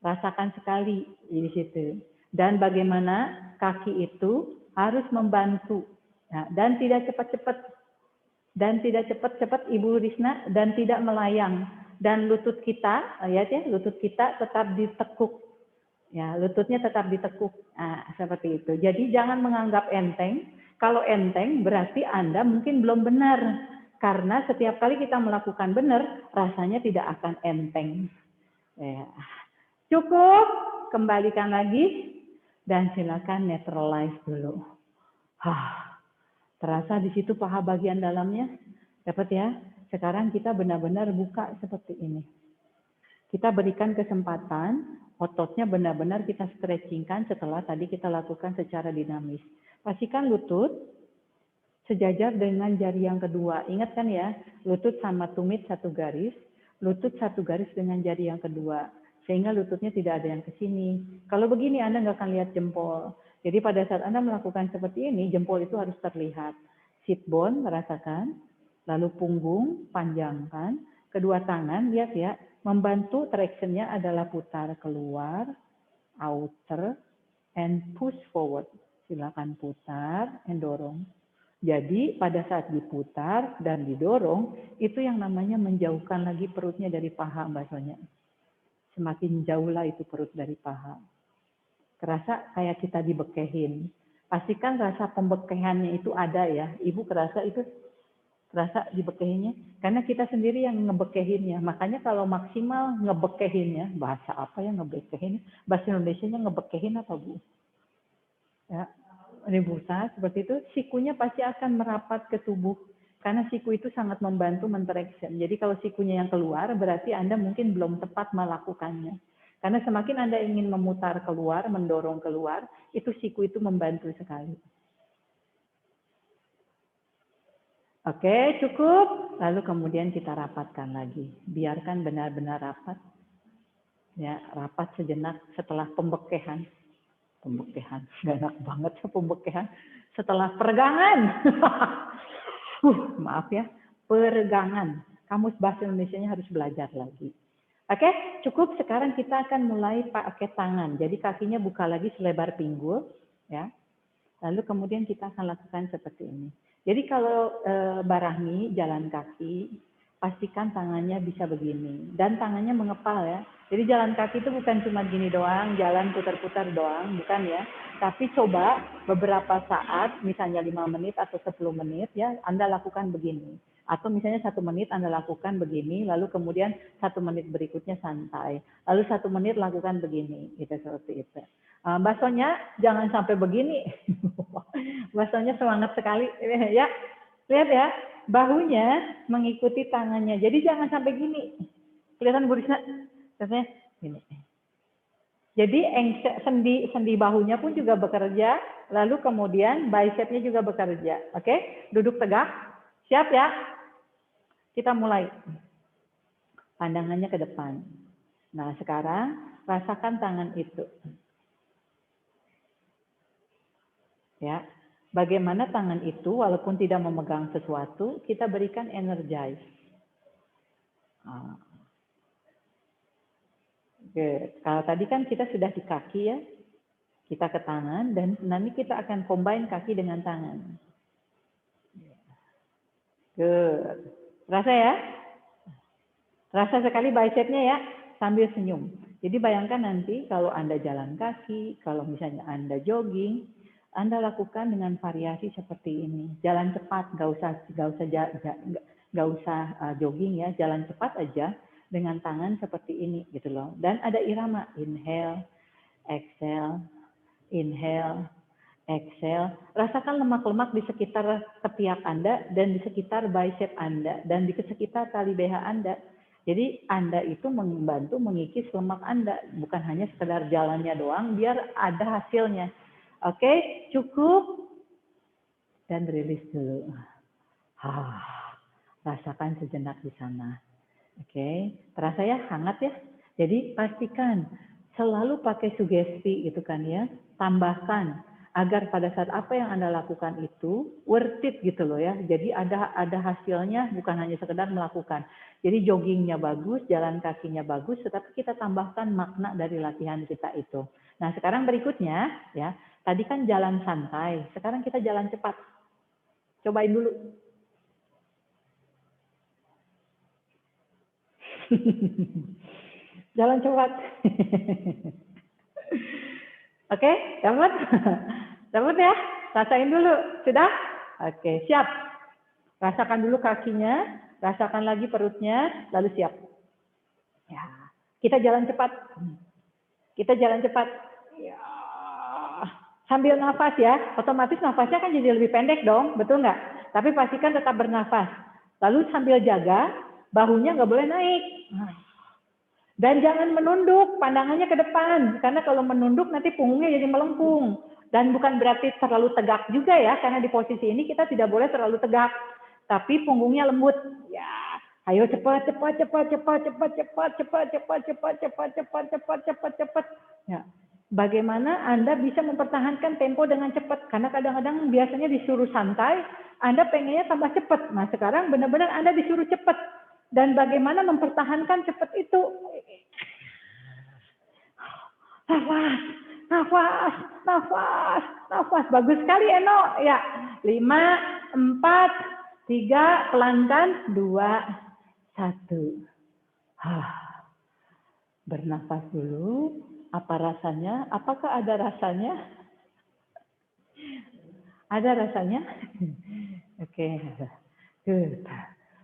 Rasakan sekali di situ. Dan bagaimana kaki itu harus membantu. Nah, dan tidak cepat-cepat. Dan tidak cepat-cepat Ibu Risna, dan tidak melayang. Dan lutut kita, lihat ya, lutut kita tetap ditekuk. Ya, lututnya tetap ditekuk. Nah, seperti itu. Jadi jangan menganggap enteng. Kalau enteng berarti Anda mungkin belum benar. Karena setiap kali kita melakukan benar, rasanya tidak akan enteng. Ya. Cukup, kembalikan lagi, dan silakan neutralize dulu. Terasa di situ paha bagian dalamnya? Dapat ya? Sekarang kita benar-benar buka seperti ini. Kita berikan kesempatan, ototnya benar-benar kita stretchingkan setelah tadi kita lakukan secara dinamis. Pastikan lutut sejajar dengan jari yang kedua. Ingat kan ya, lutut sama tumit satu garis, lutut satu garis dengan jari yang kedua. Sehingga lututnya tidak ada yang ke sini. Kalau begini Anda nggak akan lihat jempol. Jadi pada saat Anda melakukan seperti ini, jempol itu harus terlihat. Sit bone, rasakan. Lalu punggung, panjangkan. Kedua tangan, lihat ya. Membantu tractionnya adalah putar keluar, outer, and push forward. Silakan putar, and dorong. Jadi pada saat diputar dan didorong, itu yang namanya menjauhkan lagi perutnya dari paha, Mbak Sonya. Semakin jauhlah itu perut dari paha. Kerasa kayak kita dibekehin. Pastikan rasa pembekehannya itu ada ya. Ibu kerasa itu, kerasa dibekehinnya. Karena kita sendiri yang ngebekehinnya. Makanya kalau maksimal ngebekehinnya, bahasa apa ya ngebekehin? Bahasa Indonesianya ngebekehin apa Bu? Ya, ini busa seperti itu, sikunya pasti akan merapat ke tubuh. Karena siku itu sangat membantu menteraction. Jadi kalau sikunya yang keluar, berarti Anda mungkin belum tepat melakukannya. Karena semakin Anda ingin memutar keluar, mendorong keluar, itu siku itu membantu sekali. Oke, cukup. Lalu kemudian kita rapatkan lagi. Biarkan benar-benar rapat. Ya, rapat sejenak setelah pembekehan. Pembekehan, gak enak banget ya pembekehan. Setelah peregangan. Maaf ya, peregangan. Kamus bahasa Indonesianya harus belajar lagi. Oke, cukup. Sekarang kita akan mulai pakai tangan. Jadi kakinya buka lagi selebar pinggul, ya. Lalu kemudian kita akan lakukan seperti ini. Jadi kalau Barahmi jalan kaki, pastikan tangannya bisa begini dan tangannya mengepal ya. Jadi jalan kaki itu bukan cuma gini doang, jalan putar-putar doang, bukan ya. Tapi coba beberapa saat, misalnya 5 menit atau 10 menit ya, Anda lakukan begini. Atau misalnya 1 menit Anda lakukan begini, lalu kemudian 1 menit berikutnya santai. Lalu 1 menit lakukan begini, gitu seperti itu. Mbak Sonya, jangan sampai begini. Mbak Sonya semangat sekali, ya. Lihat ya, bahunya mengikuti tangannya. Jadi jangan sampai gini. Kelihatan Bu Risna? Katanya gini. Jadi sendi bahunya pun juga bekerja, lalu kemudian bicepnya juga bekerja. Oke, duduk tegak. Siap ya? Kita mulai. Pandangannya ke depan. Nah, sekarang rasakan tangan itu. Ya. Bagaimana tangan itu walaupun tidak memegang sesuatu, kita berikan energize. Oke. Kalau tadi kan kita sudah di kaki ya, kita ke tangan dan nanti kita akan combine kaki dengan tangan. Good. Rasa ya? Rasa sekali bicepnya ya, sambil senyum. Jadi bayangkan nanti kalau Anda jalan kaki, kalau misalnya Anda jogging, Anda lakukan dengan variasi seperti ini. Jalan cepat, nggak usah jogging ya, jalan cepat aja dengan tangan seperti ini gitu loh. Dan ada irama, inhale, exhale, inhale, exhale. Rasakan lemak-lemak di sekitar ketiak Anda dan di sekitar bicep Anda dan di sekitar tali BH Anda. Jadi Anda itu membantu mengikis lemak Anda, bukan hanya sekedar jalannya doang, biar ada hasilnya. Oke, cukup. Dan rilis dulu. Rasakan sejenak di sana. Oke, terasa ya hangat ya? Jadi pastikan selalu pakai sugesti itu kan ya, tambahkan agar pada saat apa yang Anda lakukan itu worth it gitu loh ya. Jadi ada hasilnya, bukan hanya sekedar melakukan. Jadi joggingnya bagus, jalan kakinya bagus, tetapi kita tambahkan makna dari latihan kita itu. Nah sekarang berikutnya ya, tadi kan jalan santai, sekarang kita jalan cepat. Cobain dulu. Jalan cepat. Oke, dapat? Dapat ya? Rasain dulu. Sudah? Oke, siap. Rasakan dulu kakinya, rasakan lagi perutnya, lalu siap. Ya, kita jalan cepat. Kita jalan cepat. Ya. Sambil nafas ya, otomatis nafasnya kan jadi lebih pendek dong, betul nggak? Tapi pastikan tetap bernafas. Lalu sambil jaga, bahunya nggak boleh naik. Dan jangan menunduk, pandangannya ke depan. Karena kalau menunduk nanti punggungnya jadi melengkung. Dan bukan berarti terlalu tegak juga ya, karena di posisi ini kita tidak boleh terlalu tegak. Tapi punggungnya lembut. Ya, ayo cepat. Ya. Bagaimana Anda bisa mempertahankan tempo dengan cepat? Karena kadang-kadang biasanya disuruh santai, Anda pengennya tambah cepat. Nah, sekarang benar-benar Anda disuruh cepat. Dan bagaimana mempertahankan cepat itu? Nafas. Bagus sekali, Eno. Ya, 5, 4, 3, pelankan, 2, 1. Bernafas dulu. Apa rasanya? Apakah ada rasanya? Ada rasanya? Oke.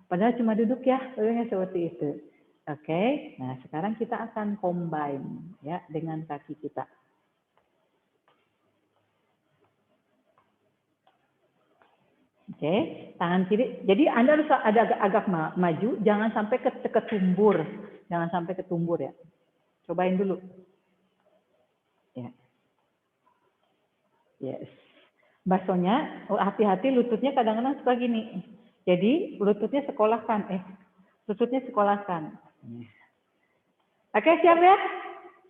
Padahal cuma duduk ya, seperti itu. Oke. Nah, sekarang kita akan combine ya dengan kaki kita. Oke, tangan kiri. Jadi Anda harus ada agak maju, jangan sampai ketumbur. Jangan sampai ketumbur ya. Cobain dulu. Ya. Yes. Basonya, hati-hati lututnya kadang-kadang suka gini. Jadi lututnya sekolahkan. Lututnya sekolahkan. Oke, siap ya?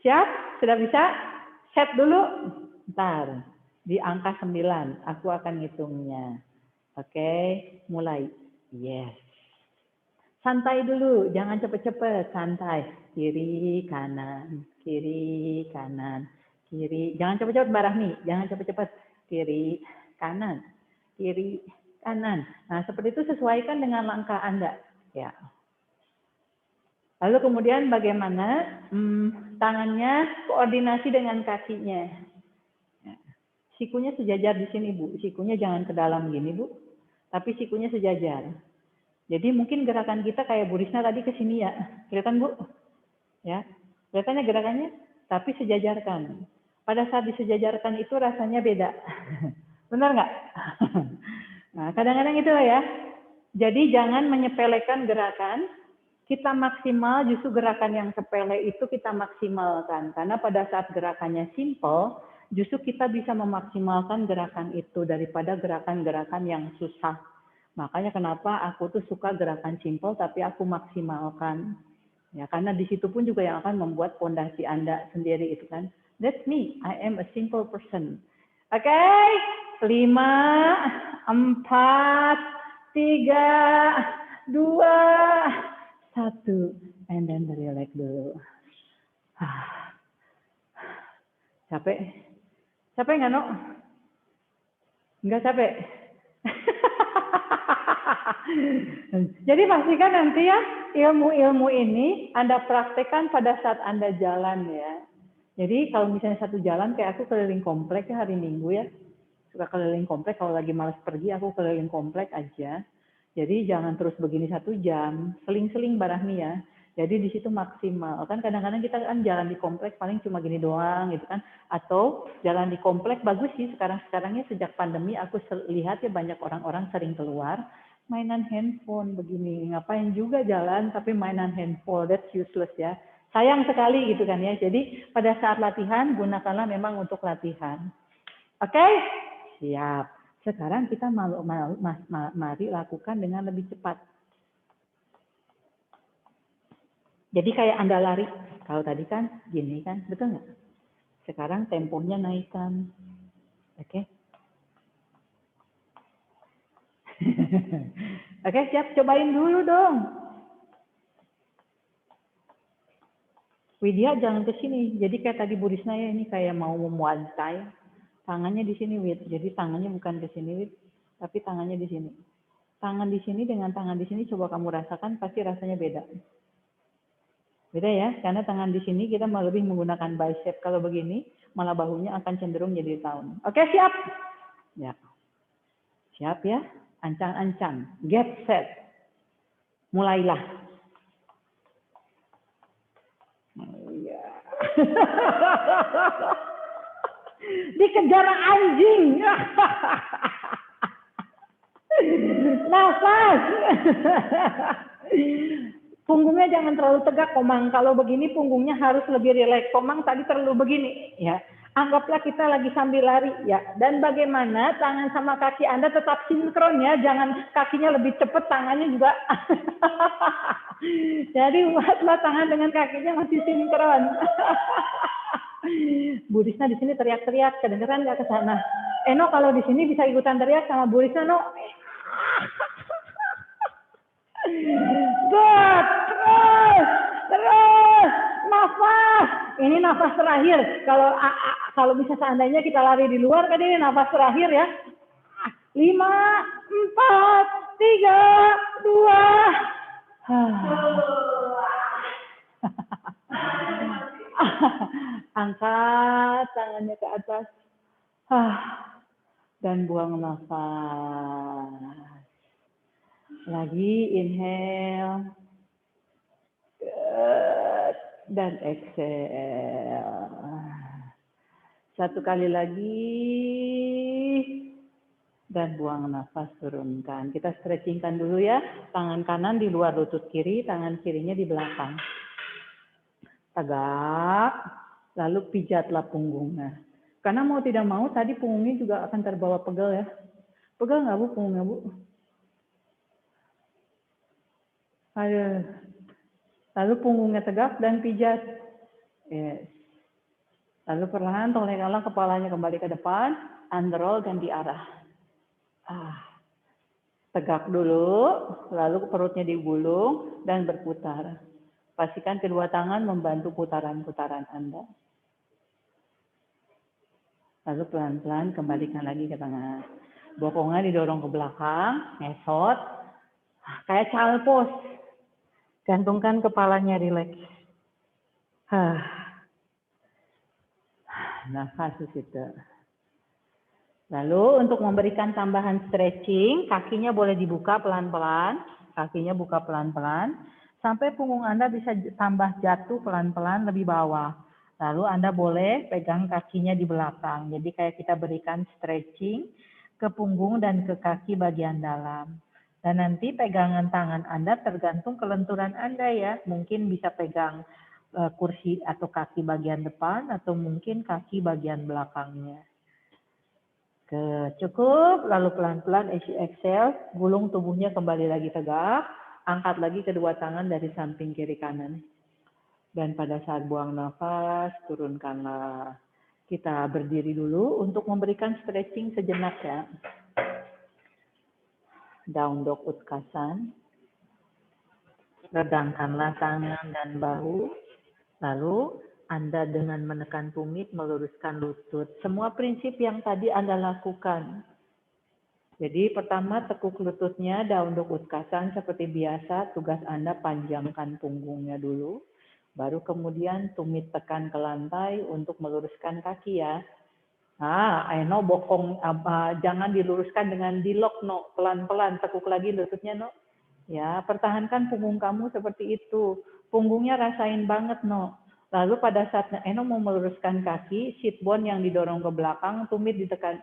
Siap? Sudah bisa? Set dulu. Ntar. Di angka 9. Aku akan ngitungnya. Oke, mulai. Yes. Santai dulu. Jangan cepet-cepet. Santai. Kiri, kanan. Kiri, kanan. Kiri. Jangan cepet-cepet, Mbak Rahmi. Jangan cepet-cepet. Kiri, kanan. Kiri, kanan. Nah, seperti itu sesuaikan dengan langkah Anda. Ya. Lalu kemudian bagaimana tangannya koordinasi dengan kakinya. Ya. Sikunya sejajar di sini, Bu. Sikunya jangan ke dalam gini, Bu. Tapi sikunya sejajar. Jadi mungkin gerakan kita kayak Bu Risna tadi ke sini ya. Kelihatan, Bu? Ya. Kelihatannya gerakannya, tapi sejajarkan. Pada saat disejajarkan itu rasanya beda. Benar nggak? Nah, kadang-kadang itu ya. Jadi jangan menyepelekan gerakan. Kita maksimal, justru gerakan yang sepele itu kita maksimalkan. Karena pada saat gerakannya simple, justru kita bisa memaksimalkan gerakan itu daripada gerakan-gerakan yang susah. Makanya kenapa aku tuh suka gerakan simple tapi aku maksimalkan. Ya, karena di situ pun juga yang akan membuat fondasi Anda sendiri itu kan. That's me, I am a simple person. Oke, 5, 4, 3, 2, 1, and then relax dulu. Capek? Capek nggak, No? Nggak capek? Jadi pastikan nanti ya, ilmu-ilmu ini Anda praktekkan pada saat Anda jalan ya. Jadi kalau misalnya satu jalan, kayak aku keliling komplek ya hari Minggu ya. Suka keliling komplek, kalau lagi malas pergi, aku keliling komplek aja. Jadi jangan terus begini 1 jam, seling-seling Barahmi ya. Jadi di situ maksimal. Kan kadang-kadang kita kan jalan di komplek paling cuma gini doang gitu kan. Atau jalan di komplek bagus sih sekarang-sekarangnya sejak pandemi aku lihat ya banyak orang-orang sering keluar mainan handphone begini. Ngapain juga jalan tapi mainan handphone, that's useless ya. Sayang sekali gitu kan ya. Jadi pada saat latihan gunakanlah memang untuk latihan. Oke? Siap. Sekarang kita mari lakukan dengan lebih cepat. Jadi kayak Anda lari. Kalau tadi kan gini kan, betul nggak? Sekarang temponya naikkan. Oke? Oke, siap. Cobain dulu dong. Widya jangan ke sini. Jadi kayak tadi Bu Risna ya, ini kayak mau memuantai. Tangannya di sini, Wid. Jadi tangannya bukan ke sini, Wid. Tapi tangannya di sini. Tangan di sini dengan tangan di sini coba kamu rasakan, pasti rasanya beda. Beda ya, karena tangan di sini kita malah lebih menggunakan bicep. Kalau begini, malah bahunya akan cenderung jadi down. Oke, siap? Ya. Siap ya? Ancang-ancang. Get set. Mulailah. Iya. Dikejar anjing. Nafas. Punggungnya jangan terlalu tegak, Komang. Kalau begini punggungnya harus lebih rileks. Komang tadi terlalu begini, ya. Anggaplah kita lagi sambil lari, ya. Dan bagaimana tangan sama kaki Anda tetap sinkron, ya. Jangan kakinya lebih cepat, tangannya juga. Jadi buatlah tangan dengan kakinya masih sinkron. Bu Risna di sini teriak-teriak, kedengeran nggak ke sana? Eno kalau di sini bisa ikutan teriak sama Bu Risna, no? Good, terus, nafas. Ini nafas terakhir. Kalau bisa seandainya kita lari di luar, kan ini nafas terakhir ya. 5, 4, 3, 2. Angkat tangannya ke atas. Dan buang nafas. Lagi inhale dan exhale. Satu kali lagi dan buang nafas, turunkan. Kita stretchingkan dulu ya. Tangan kanan di luar lutut kiri, tangan kirinya di belakang. Tegak, lalu pijatlah punggungnya. Karena mau tidak mau tadi punggungnya juga akan terbawa pegel ya. Pegel nggak Bu punggungnya Bu? Ayo. Lalu punggungnya tegak dan pijat. Yes. Lalu perlahan tolonglah kepalanya kembali ke depan, underroll dan diarah. Tegak dulu, lalu perutnya digulung dan berputar. Pastikan kedua tangan membantu putaran-putaran Anda. Lalu pelan-pelan kembalikan lagi ke tengah. Bokongnya didorong ke belakang, ngesot, kayak child pose. Gantungkan kepalanya, rileks. Nafas di situ. Lalu untuk memberikan tambahan stretching, kakinya boleh dibuka pelan-pelan. Kakinya buka pelan-pelan. Sampai punggung Anda bisa tambah jatuh pelan-pelan lebih bawah. Lalu Anda boleh pegang kakinya di belakang. Jadi kayak kita berikan stretching ke punggung dan ke kaki bagian dalam. Dan nanti pegangan tangan Anda tergantung kelenturan Anda ya. Mungkin bisa pegang kursi atau kaki bagian depan atau mungkin kaki bagian belakangnya. Cukup, lalu pelan-pelan exhale, gulung tubuhnya kembali lagi tegak, angkat lagi kedua tangan dari samping kiri kanan. Dan pada saat buang nafas, turunkanlah. Kita berdiri dulu untuk memberikan stretching sejenak ya. Down dog utkasan. Redangkanlah tangan dan bahu. Lalu Anda dengan menekan tumit meluruskan lutut. Semua prinsip yang tadi Anda lakukan. Jadi pertama tekuk lututnya, down dog utkasan seperti biasa. Tugas Anda panjangkan punggungnya dulu. Baru kemudian tumit tekan ke lantai untuk meluruskan kaki ya. Eno bokong, jangan diluruskan dengan dilok no, pelan-pelan tekuk lagi lututnya no. Ya, pertahankan punggung kamu seperti itu. Punggungnya rasain banget no. Lalu pada saat Eno mau meluruskan kaki, sit bone yang didorong ke belakang, tumit ditekan.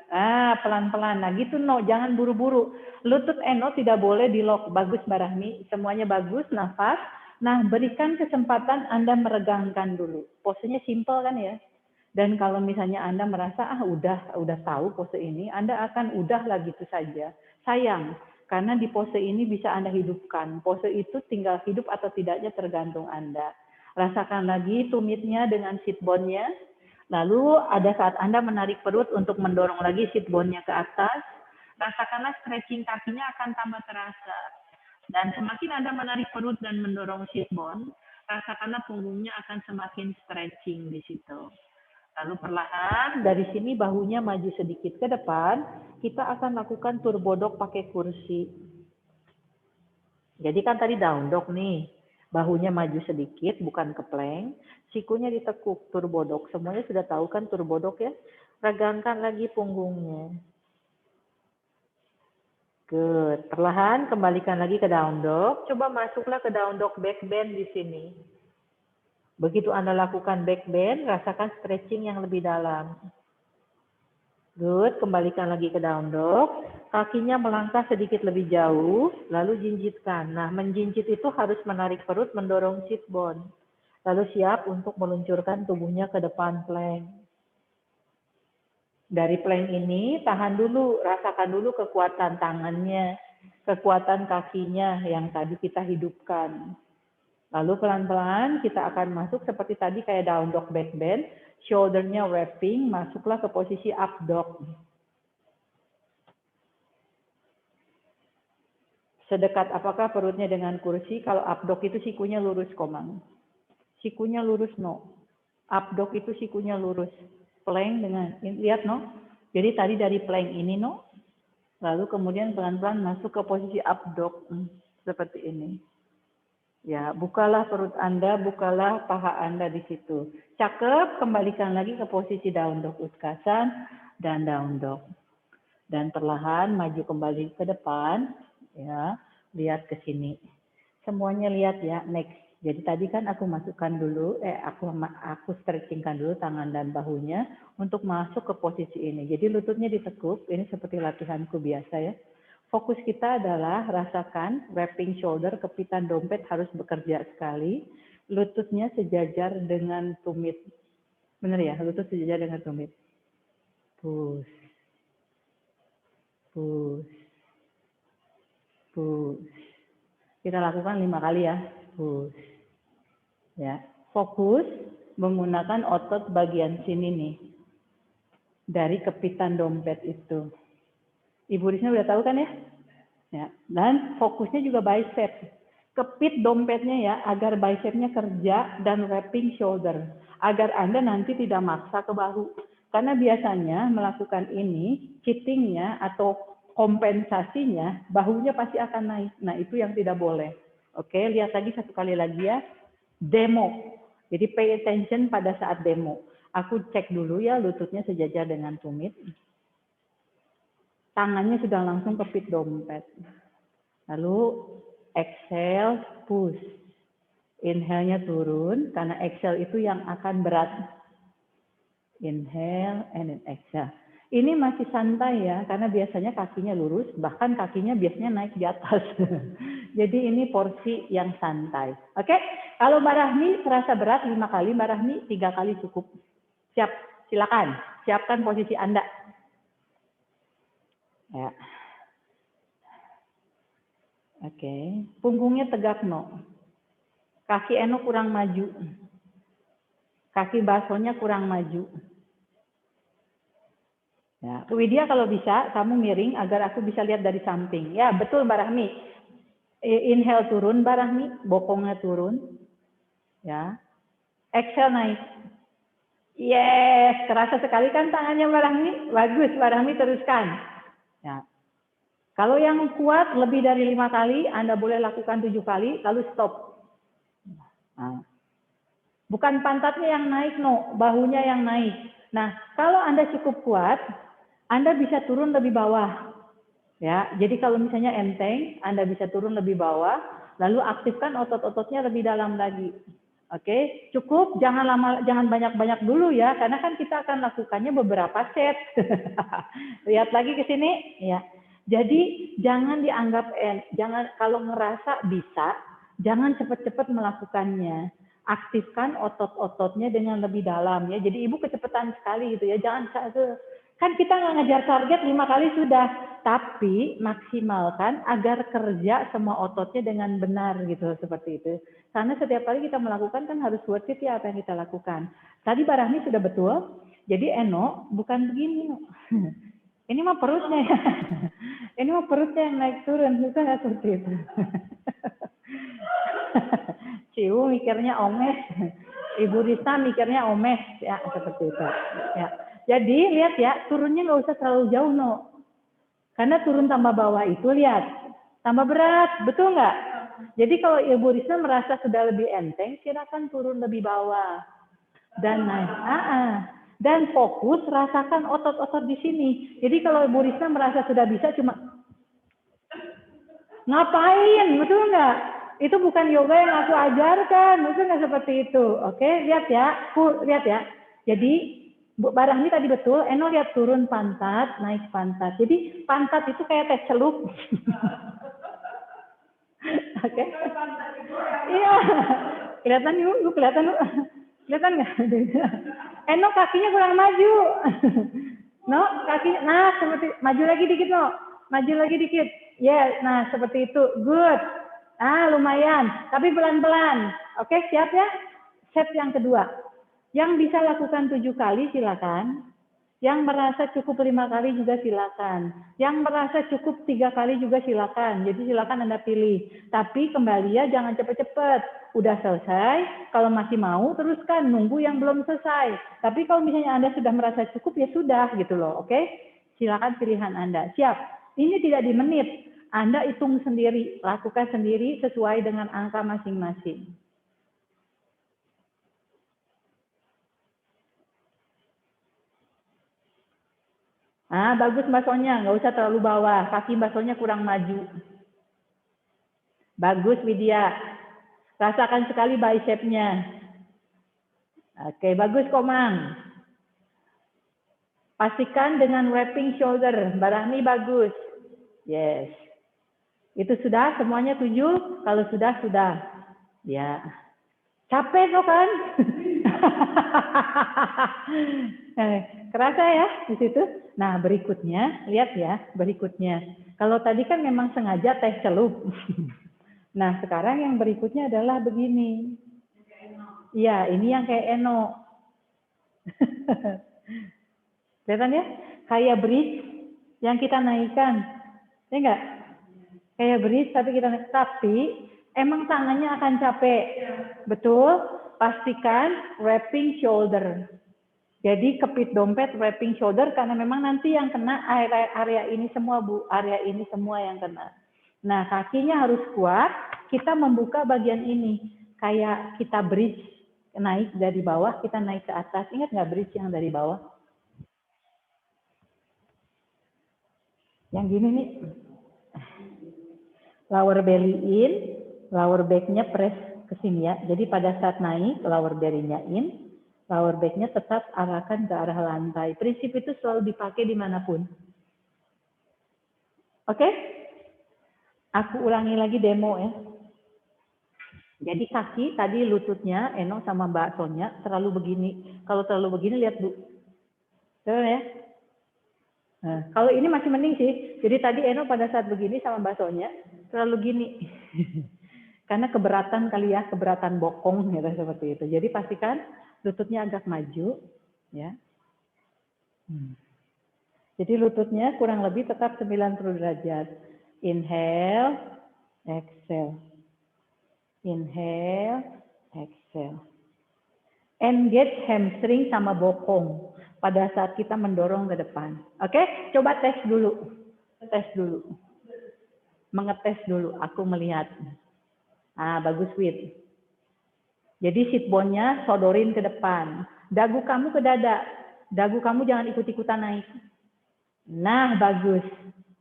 Pelan-pelan. Nah gitu no, jangan buru-buru. Lutut Eno tidak boleh dilok. Bagus Mbak Rahmi, semuanya bagus, nafas. Nah, berikan kesempatan Anda meregangkan dulu. Posenya simple kan ya. Dan kalau misalnya Anda merasa udah tahu pose ini, Anda akan udah gitu saja. Sayang, karena di pose ini bisa Anda hidupkan. Pose itu tinggal hidup atau tidaknya tergantung Anda. Rasakan lagi tumitnya dengan sit bone-nya. Lalu ada saat Anda menarik perut untuk mendorong lagi sit bone-nya ke atas. Rasakanlah stretching kakinya akan tambah terasa. Dan semakin Anda menarik perut dan mendorong sit bone, rasakanlah punggungnya akan semakin stretching di situ. Lalu perlahan dari sini bahunya maju sedikit ke depan, kita akan lakukan turbo dog pakai kursi. Jadi kan tadi down dog nih, bahunya maju sedikit bukan ke plank, sikunya ditekuk turbo dog. Semuanya sudah tahu kan turbo dog ya? Regangkan lagi punggungnya. Good. Perlahan kembalikan lagi ke down dog. Coba masuklah ke down dog back bend di sini. Begitu Anda lakukan back bend, rasakan stretching yang lebih dalam. Good. Kembalikan lagi ke down dog. kakinya melangkah sedikit lebih jauh, lalu jinjitkan. Nah, menjinjit itu harus menarik perut, mendorong sit bone. Lalu siap untuk meluncurkan tubuhnya ke depan plank. Dari plank ini, tahan dulu, rasakan dulu kekuatan tangannya, kekuatan kakinya yang tadi kita hidupkan. Lalu pelan-pelan kita akan masuk seperti tadi kayak down dog back bend, shoulder-nya wrapping, masuklah ke posisi up dog. Sedekat apakah perutnya dengan kursi? Kalau up dog itu sikunya lurus, Komang. Sikunya lurus, no. Up dog itu sikunya lurus. Plank dengan, lihat, no. Jadi tadi dari plank ini, no. Lalu kemudian pelan-pelan masuk ke posisi up dog. Seperti ini. Ya, bukalah perut Anda, bukalah paha Anda di situ. Cakep, kembalikan lagi ke posisi down dog Utkasan dan down dog. Dan perlahan maju kembali ke depan, ya, lihat ke sini. Semuanya lihat ya, next. Jadi tadi kan aku masukkan dulu, aku stretchingkan dulu tangan dan bahunya untuk masuk ke posisi ini. Jadi lututnya ditekuk, ini seperti latihanku biasa ya. Fokus kita adalah rasakan wrapping shoulder, kepitan dompet harus bekerja sekali. Lututnya sejajar dengan tumit. Benar ya, lutut sejajar dengan tumit. Push. Push. Push. Kita lakukan 5 kali ya. Push. Ya, fokus menggunakan otot bagian sini nih. Dari kepitan dompet itu. Ibu Risma udah tahu kan ya? Ya, dan fokusnya juga bicep. Kepit dompetnya ya, agar bicepnya kerja dan wrapping shoulder. Agar Anda nanti tidak maksa ke bahu. Karena biasanya melakukan ini, cheatingnya atau kompensasinya, bahunya pasti akan naik. Nah, itu yang tidak boleh. Oke, lihat lagi satu kali lagi ya. Demo. Jadi pay attention pada saat demo. Aku cek dulu ya, lututnya sejajar dengan tumit. Tangannya sudah langsung kepit dompet. Lalu exhale, push. Inhale-nya turun, karena exhale itu yang akan berat. Inhale and then exhale. Ini masih santai ya, karena biasanya kakinya lurus, bahkan kakinya biasanya naik di atas. Jadi ini porsi yang santai. Oke, kalau Mbak Rahmi terasa berat 5 kali, Mbak Rahmi 3 kali cukup. Siap, silakan. Siapkan posisi Anda. Ya. Oke, punggungnya tegak, no. Kaki Eno kurang maju. Kaki basonya kurang maju. Ya, Widya kalau bisa, kamu miring agar aku bisa lihat dari samping. Ya, betul Mbak Rahmi. Inhale turun Mbak Rahmi, bokongnya turun. Ya. Exhale naik. Yes, terasa sekali kan tangannya Mbak Rahmi? Bagus, Mbak Rahmi teruskan. Ya. Kalau yang kuat lebih dari 5 kali, Anda boleh lakukan 7 kali, lalu stop. Nah. Bukan pantatnya yang naik, no, bahunya yang naik. Nah, kalau Anda cukup kuat, Anda bisa turun lebih bawah. Ya, jadi kalau misalnya enteng, Anda bisa turun lebih bawah, lalu aktifkan otot-ototnya lebih dalam lagi. Oke, cukup, jangan banyak-banyak dulu ya, karena kan kita akan lakukannya beberapa set. Lihat lagi ke sini, ya. Jadi jangan dianggap jangan kalau ngerasa bisa, jangan cepat-cepat melakukannya. Aktifkan otot-ototnya dengan lebih dalam ya. Jadi ibu kecepatan sekali gitu ya. Jangan kan kita nggak ngejar target 5 kali sudah, tapi maksimalkan agar kerja semua ototnya dengan benar gitu seperti itu. Karena setiap kali kita melakukan kan harus worth it ya apa yang kita lakukan. Tadi Mbak Rahmi sudah betul. Jadi Eno bukan begini. Ini mah perutnya ya. Ini mah perutnya yang naik turun, bukan seperti itu. Ciu mikirnya omes, Ibu Rista mikirnya omes, ya seperti itu. Ya. Jadi lihat ya, turunnya nggak usah terlalu jauh, no. Karena turun tambah bawah itu lihat, tambah berat, betul nggak? Jadi kalau Ibu Rista merasa sudah lebih enteng, silakan turun lebih bawah dan naik. Dan fokus rasakan otot-otot di sini. Jadi kalau Ibu Rista merasa sudah bisa cuma ngapain, betul nggak? Itu bukan yoga yang aku ajarkan, betul nggak seperti itu? Oke, lihat ya, lihat ya. Jadi Bu Barahmi tadi betul, Eno lihat turun pantat, naik pantat. Jadi pantat itu kayak teh celup. Oke. Iya. Kelihatan yuk, kelihatan yuk. Kelihatan nggak? Eno kakinya kurang maju. No, kakinya, nah seperti, maju lagi dikit no. Maju lagi dikit. Yes, nah seperti itu. Good. Ah, lumayan. Tapi pelan-pelan. Oke, siap ya? Set yang kedua. Yang bisa lakukan 7 kali silakan. Yang merasa cukup 5 kali juga silakan. Yang merasa cukup 3 kali juga silakan. Jadi silakan Anda pilih. Tapi kembali ya, jangan cepat-cepat. Udah selesai, kalau masih mau teruskan, nunggu yang belum selesai. Tapi kalau misalnya Anda sudah merasa cukup, ya sudah gitu loh. Oke? Silakan pilihan Anda. Siap. Ini tidak di menit. Anda hitung sendiri, lakukan sendiri sesuai dengan angka masing-masing. Ah, bagus Mbak Sonya, nggak usah terlalu bawah, kaki Mbak Sonya kurang maju. Bagus Widya, rasakan sekali bicepnya. Oke, bagus Komang. Pastikan dengan wrapping shoulder, Mbak Rahmi bagus. Yes. Itu sudah, semuanya 7, kalau sudah. Ya. Capek kok kan? Kerasa ya di situ? Nah, berikutnya, lihat ya, berikutnya. Kalau tadi kan memang sengaja teh celup. Nah, sekarang yang berikutnya adalah begini. Iya, ini yang kayak Eno. Kelihatan ya? Kayak bridge yang kita naikkan. Ya enggak? Kayak bridge tapi kita naik. Tapi emang tangannya akan capek. Betul? Pastikan wrapping shoulder. Jadi kepit dompet, wrapping shoulder, karena memang nanti yang kena area ini semua, Bu. Area ini semua yang kena. Nah, kakinya harus kuat, kita membuka bagian ini. Kayak kita bridge, naik dari bawah, kita naik ke atas. Ingat nggak bridge yang dari bawah? Yang gini nih. Lower belly in, lower back-nya press ke sini ya. Jadi pada saat naik, lower belly-nya in, lower back-nya tetap arahkan ke arah lantai. Prinsip itu selalu dipakai dimanapun. Oke? Aku ulangi lagi demo ya. Jadi kaki tadi lututnya, Eno sama Mbak Sonya terlalu begini. Kalau terlalu begini, lihat Bu. Terus ya. Nah, kalau ini masih mending sih. Jadi tadi Eno pada saat begini sama Mbak Sonya terlalu gini. Karena keberatan kali ya, keberatan bokong gitu seperti itu. Jadi pastikan lututnya agak maju ya. Jadi lututnya kurang lebih tetap 90 derajat. Inhale, exhale. Inhale, exhale. Engage hamstring sama bokong pada saat kita mendorong ke depan. Oke, coba tes dulu. Tes dulu. Mengetes dulu, aku melihat. Ah, bagus, Wid. Jadi sit bone-nya sodorin ke depan. Dagu kamu ke dada. Dagu kamu jangan ikut-ikutan naik. Nah, bagus.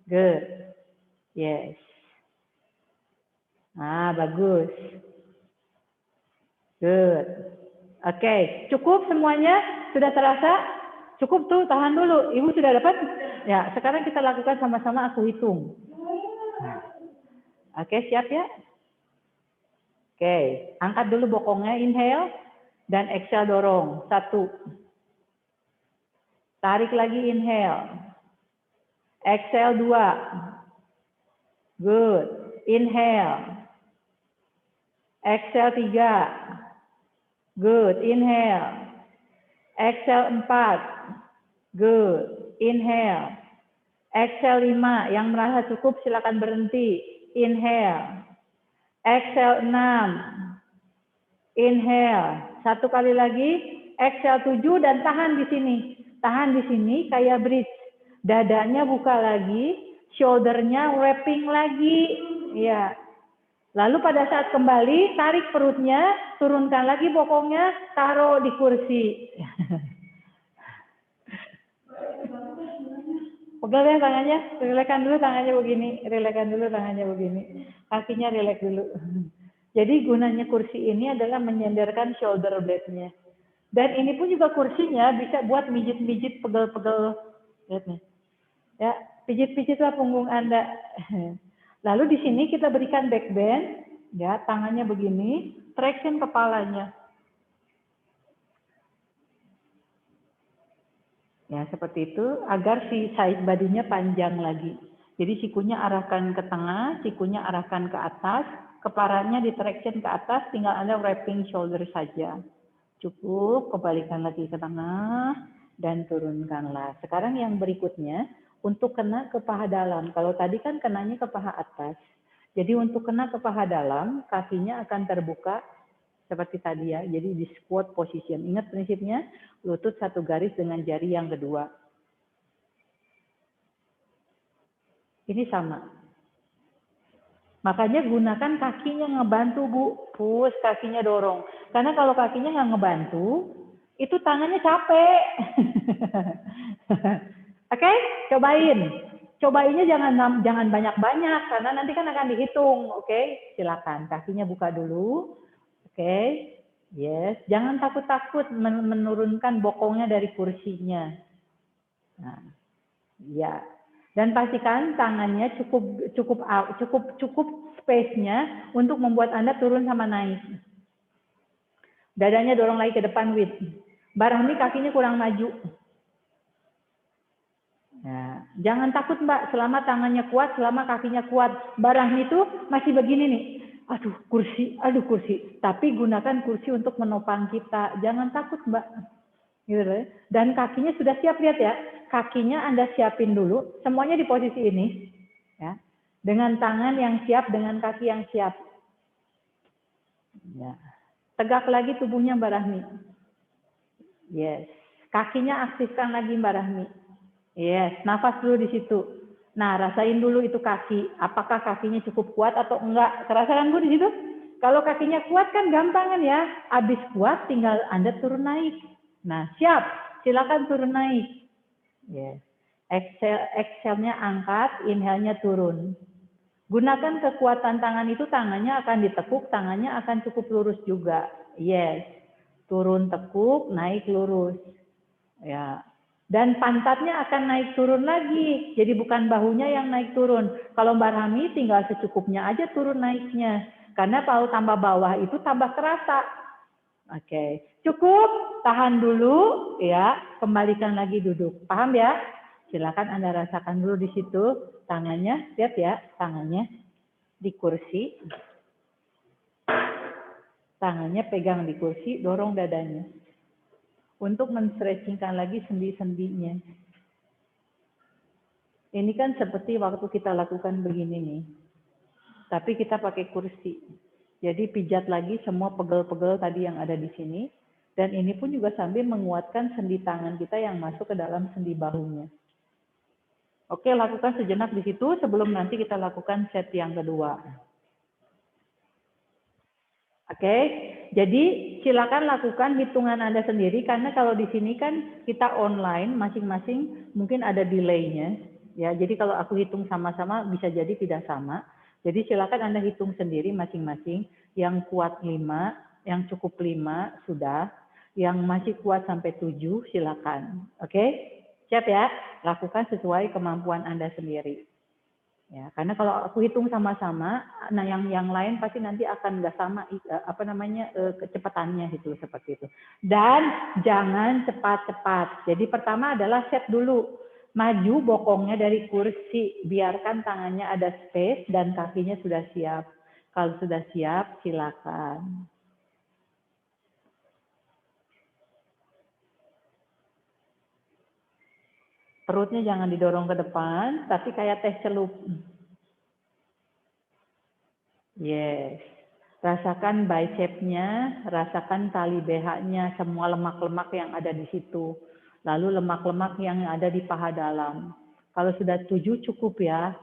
Good. Yes. Ah, bagus. Good. Oke, cukup semuanya? Sudah terasa? Cukup tuh, tahan dulu. Ibu sudah dapat? Ya, sekarang kita lakukan sama-sama, aku hitung. Oke, siap ya? Oke, angkat dulu bokongnya, inhale, dan exhale dorong. 1. Tarik lagi, inhale. Exhale 2. Good. Inhale. Exhale 3. Good. Inhale. Exhale 4. Good. Inhale. Exhale 5. Yang merasa cukup silakan berhenti. Inhale. Exhale 6. Inhale. 1 kali lagi. Exhale 7 dan tahan di sini. Tahan di sini kayak bridge. Dadanya buka lagi. Shouldernya wrapping lagi. Ya. Lalu pada saat kembali, tarik perutnya. Turunkan lagi bokongnya. Taruh di kursi. Pegel ya tangannya, rilekkan dulu tangannya begini, rilekkan dulu tangannya begini, kakinya rilek dulu. Jadi gunanya kursi ini adalah menyandarkan shoulder blade-nya. Dan ini pun juga kursinya bisa buat mijit-mijit, pegel-pegel. Lihat nih. Ya, pijit-pijitlah punggung Anda. Lalu di sini kita berikan back bend, ya, tangannya begini, traction kepalanya. Ya, seperti itu agar si side body-nya panjang lagi. Jadi sikunya arahkan ke tengah, sikunya arahkan ke atas, kepalanya di traction ke atas, tinggal Anda wrapping shoulder saja. Cukup, kembalikan lagi ke tengah dan turunkanlah. Sekarang yang berikutnya untuk kena ke paha dalam. Kalau tadi kan kenanya ke paha atas. Jadi untuk kena ke paha dalam, kakinya akan terbuka seperti tadi ya. Jadi di squat position. Ingat prinsipnya, lutut satu garis dengan jari yang kedua. Ini sama. Makanya gunakan kakinya ngebantu, Bu. Push, kakinya dorong. Karena kalau kakinya nggak ngebantu, itu tangannya capek. Oke, cobain. Cobainnya jangan banyak-banyak, karena nanti kan akan dihitung. Oke, silakan. Kakinya buka dulu. Oke, yes. Jangan takut-takut menurunkan bokongnya dari kursinya. Nah, ya. Dan pastikan tangannya cukup space-nya untuk membuat Anda turun sama naik. Dadanya dorong lagi ke depan, Wid. Barahmi kakinya kurang maju. Nah, jangan takut, Mbak, selama tangannya kuat, selama kakinya kuat. Barahmi itu masih begini nih. Aduh kursi. Tapi gunakan kursi untuk menopang kita. Jangan takut, Mbak. Gitu loh. Dan kakinya sudah siap, lihat ya. Kakinya Anda siapin dulu, semuanya di posisi ini, ya, dengan tangan yang siap, dengan kaki yang siap. Ya. Tegak lagi tubuhnya Mbak Rahmi. Yes. Kakinya aktifkan lagi Mbak Rahmi. Yes. Nafas dulu di situ. Nah, rasain dulu itu kaki. Apakah kakinya cukup kuat atau enggak? Kerasakan Bu di situ? Kalau kakinya kuat kan gampang kan ya. Habis kuat tinggal Anda turun naik. Nah, siap. Silakan turun naik. Yes. Exhale-nya angkat, inhale-nya turun. Gunakan kekuatan tangan itu, tangannya akan ditekuk, tangannya akan cukup lurus juga. Yes. Turun tekuk, naik lurus. Ya. Dan pantatnya akan naik turun lagi. Jadi bukan bahunya yang naik turun. Kalau Mbak Rahmi tinggal secukupnya aja turun naiknya. Karena kalau tambah bawah itu tambah terasa. Oke. Cukup, tahan dulu ya, kembalikan lagi duduk. Paham ya? Silakan Anda rasakan dulu di situ tangannya, lihat ya, tangannya di kursi. Tangannya pegang di kursi, dorong dadanya. Untuk men-stretchingkan lagi sendi-sendinya. Ini kan seperti waktu kita lakukan begini nih. Tapi kita pakai kursi. Jadi pijat lagi semua pegel-pegel tadi yang ada di sini. Dan ini pun juga sambil menguatkan sendi tangan kita yang masuk ke dalam sendi bahunya. Oke, lakukan sejenak di situ sebelum nanti kita lakukan set yang kedua. Oke, jadi silakan lakukan hitungan Anda sendiri karena kalau di sini kan kita online masing-masing mungkin ada delay-nya. Ya, jadi kalau aku hitung sama-sama bisa jadi tidak sama. Jadi silakan Anda hitung sendiri masing-masing. Yang kuat 5, yang cukup 5 sudah, yang masih kuat sampai 7 silakan. Oke? Siap ya, lakukan sesuai kemampuan Anda sendiri. Ya, karena kalau aku hitung sama-sama, nah yang lain pasti nanti akan nggak sama kecepatannya gitu seperti itu. Dan jangan cepat-cepat. Jadi pertama adalah set dulu, maju bokongnya dari kursi, biarkan tangannya ada space dan kakinya sudah siap. Kalau sudah siap, silakan. Perutnya jangan didorong ke depan, tapi kayak teh celup. Yes. Rasakan bicepnya, rasakan tali BH-nya, semua lemak-lemak yang ada di situ. Lalu lemak-lemak yang ada di paha dalam. Kalau sudah 7 cukup ya.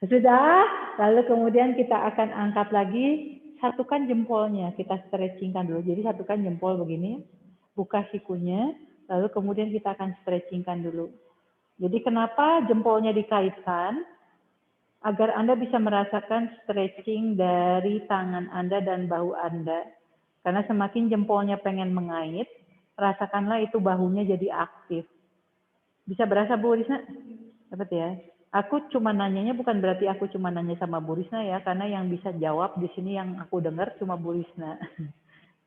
Sudah, lalu kemudian kita akan angkat lagi, satukan jempolnya, kita stretchingkan dulu. Jadi satukan jempol begini, buka sikunya, Lalu kemudian kita akan stretchingkan dulu. Jadi kenapa jempolnya dikaitkan? Agar Anda bisa merasakan stretching dari tangan Anda dan bahu Anda. Karena semakin jempolnya pengen mengait, rasakanlah itu bahunya jadi aktif. Bisa berasa Bu Risna? Dapat ya? Aku cuma nanyanya bukan berarti aku cuma nanya sama Bu Risna ya, karena yang bisa jawab di sini yang aku dengar cuma Bu Risna.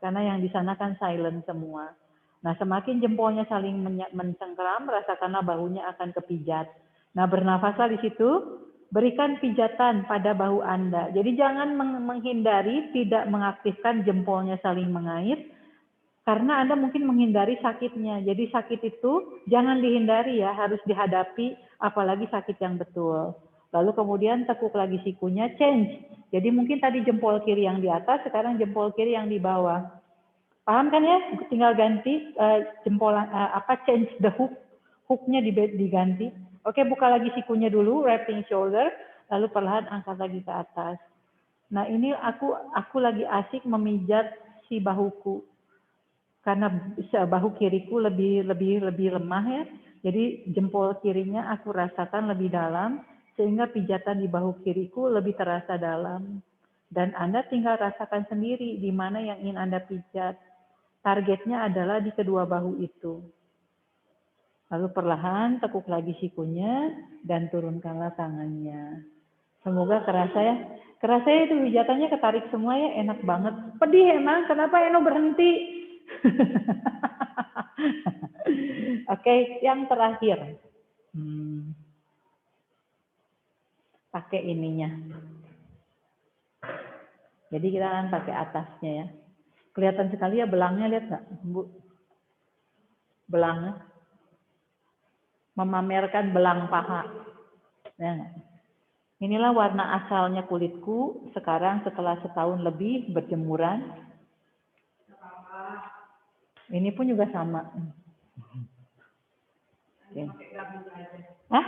Karena yang di sana kan silent semua. Nah, semakin jempolnya saling mencengkeram, rasakanlah bahunya akan kepijat. Nah, bernafaslah di situ, berikan pijatan pada bahu Anda. Jadi jangan menghindari tidak mengaktifkan jempolnya saling mengait, karena Anda mungkin menghindari sakitnya. Jadi sakit itu jangan dihindari ya, harus dihadapi, apalagi sakit yang betul. Lalu kemudian tekuk lagi sikunya, change. Jadi mungkin tadi jempol kiri yang di atas, sekarang jempol kiri yang di bawah. Paham kan ya? Tinggal ganti jempol change the hook, hooknya diganti. Oke, buka lagi sikunya dulu, wrapping shoulder, lalu perlahan angkat lagi ke atas. Nah ini aku lagi asik memijat si bahuku. Karena bahu kiriku lebih lemah ya. Jadi jempol kirinya aku rasakan lebih dalam sehingga pijatan di bahu kiriku lebih terasa dalam. Dan Anda tinggal rasakan sendiri di mana yang ingin Anda pijat. Targetnya adalah di kedua bahu itu. Lalu perlahan tekuk lagi sikunya dan turunkanlah tangannya. Semoga kerasa ya. Kerasa ya itu pijatannya ketarik semua ya, enak banget. Pedih emang, kenapa Eno berhenti? Oke, yang terakhir. Pakai ininya. Jadi kita akan pakai atasnya ya. Kelihatan sekali ya belangnya, lihat nggak, Bu? Belangnya. Memamerkan belang paha. Ya, inilah warna asalnya kulitku sekarang setelah setahun lebih berjemuran. Ini pun juga sama. Oke. Hah?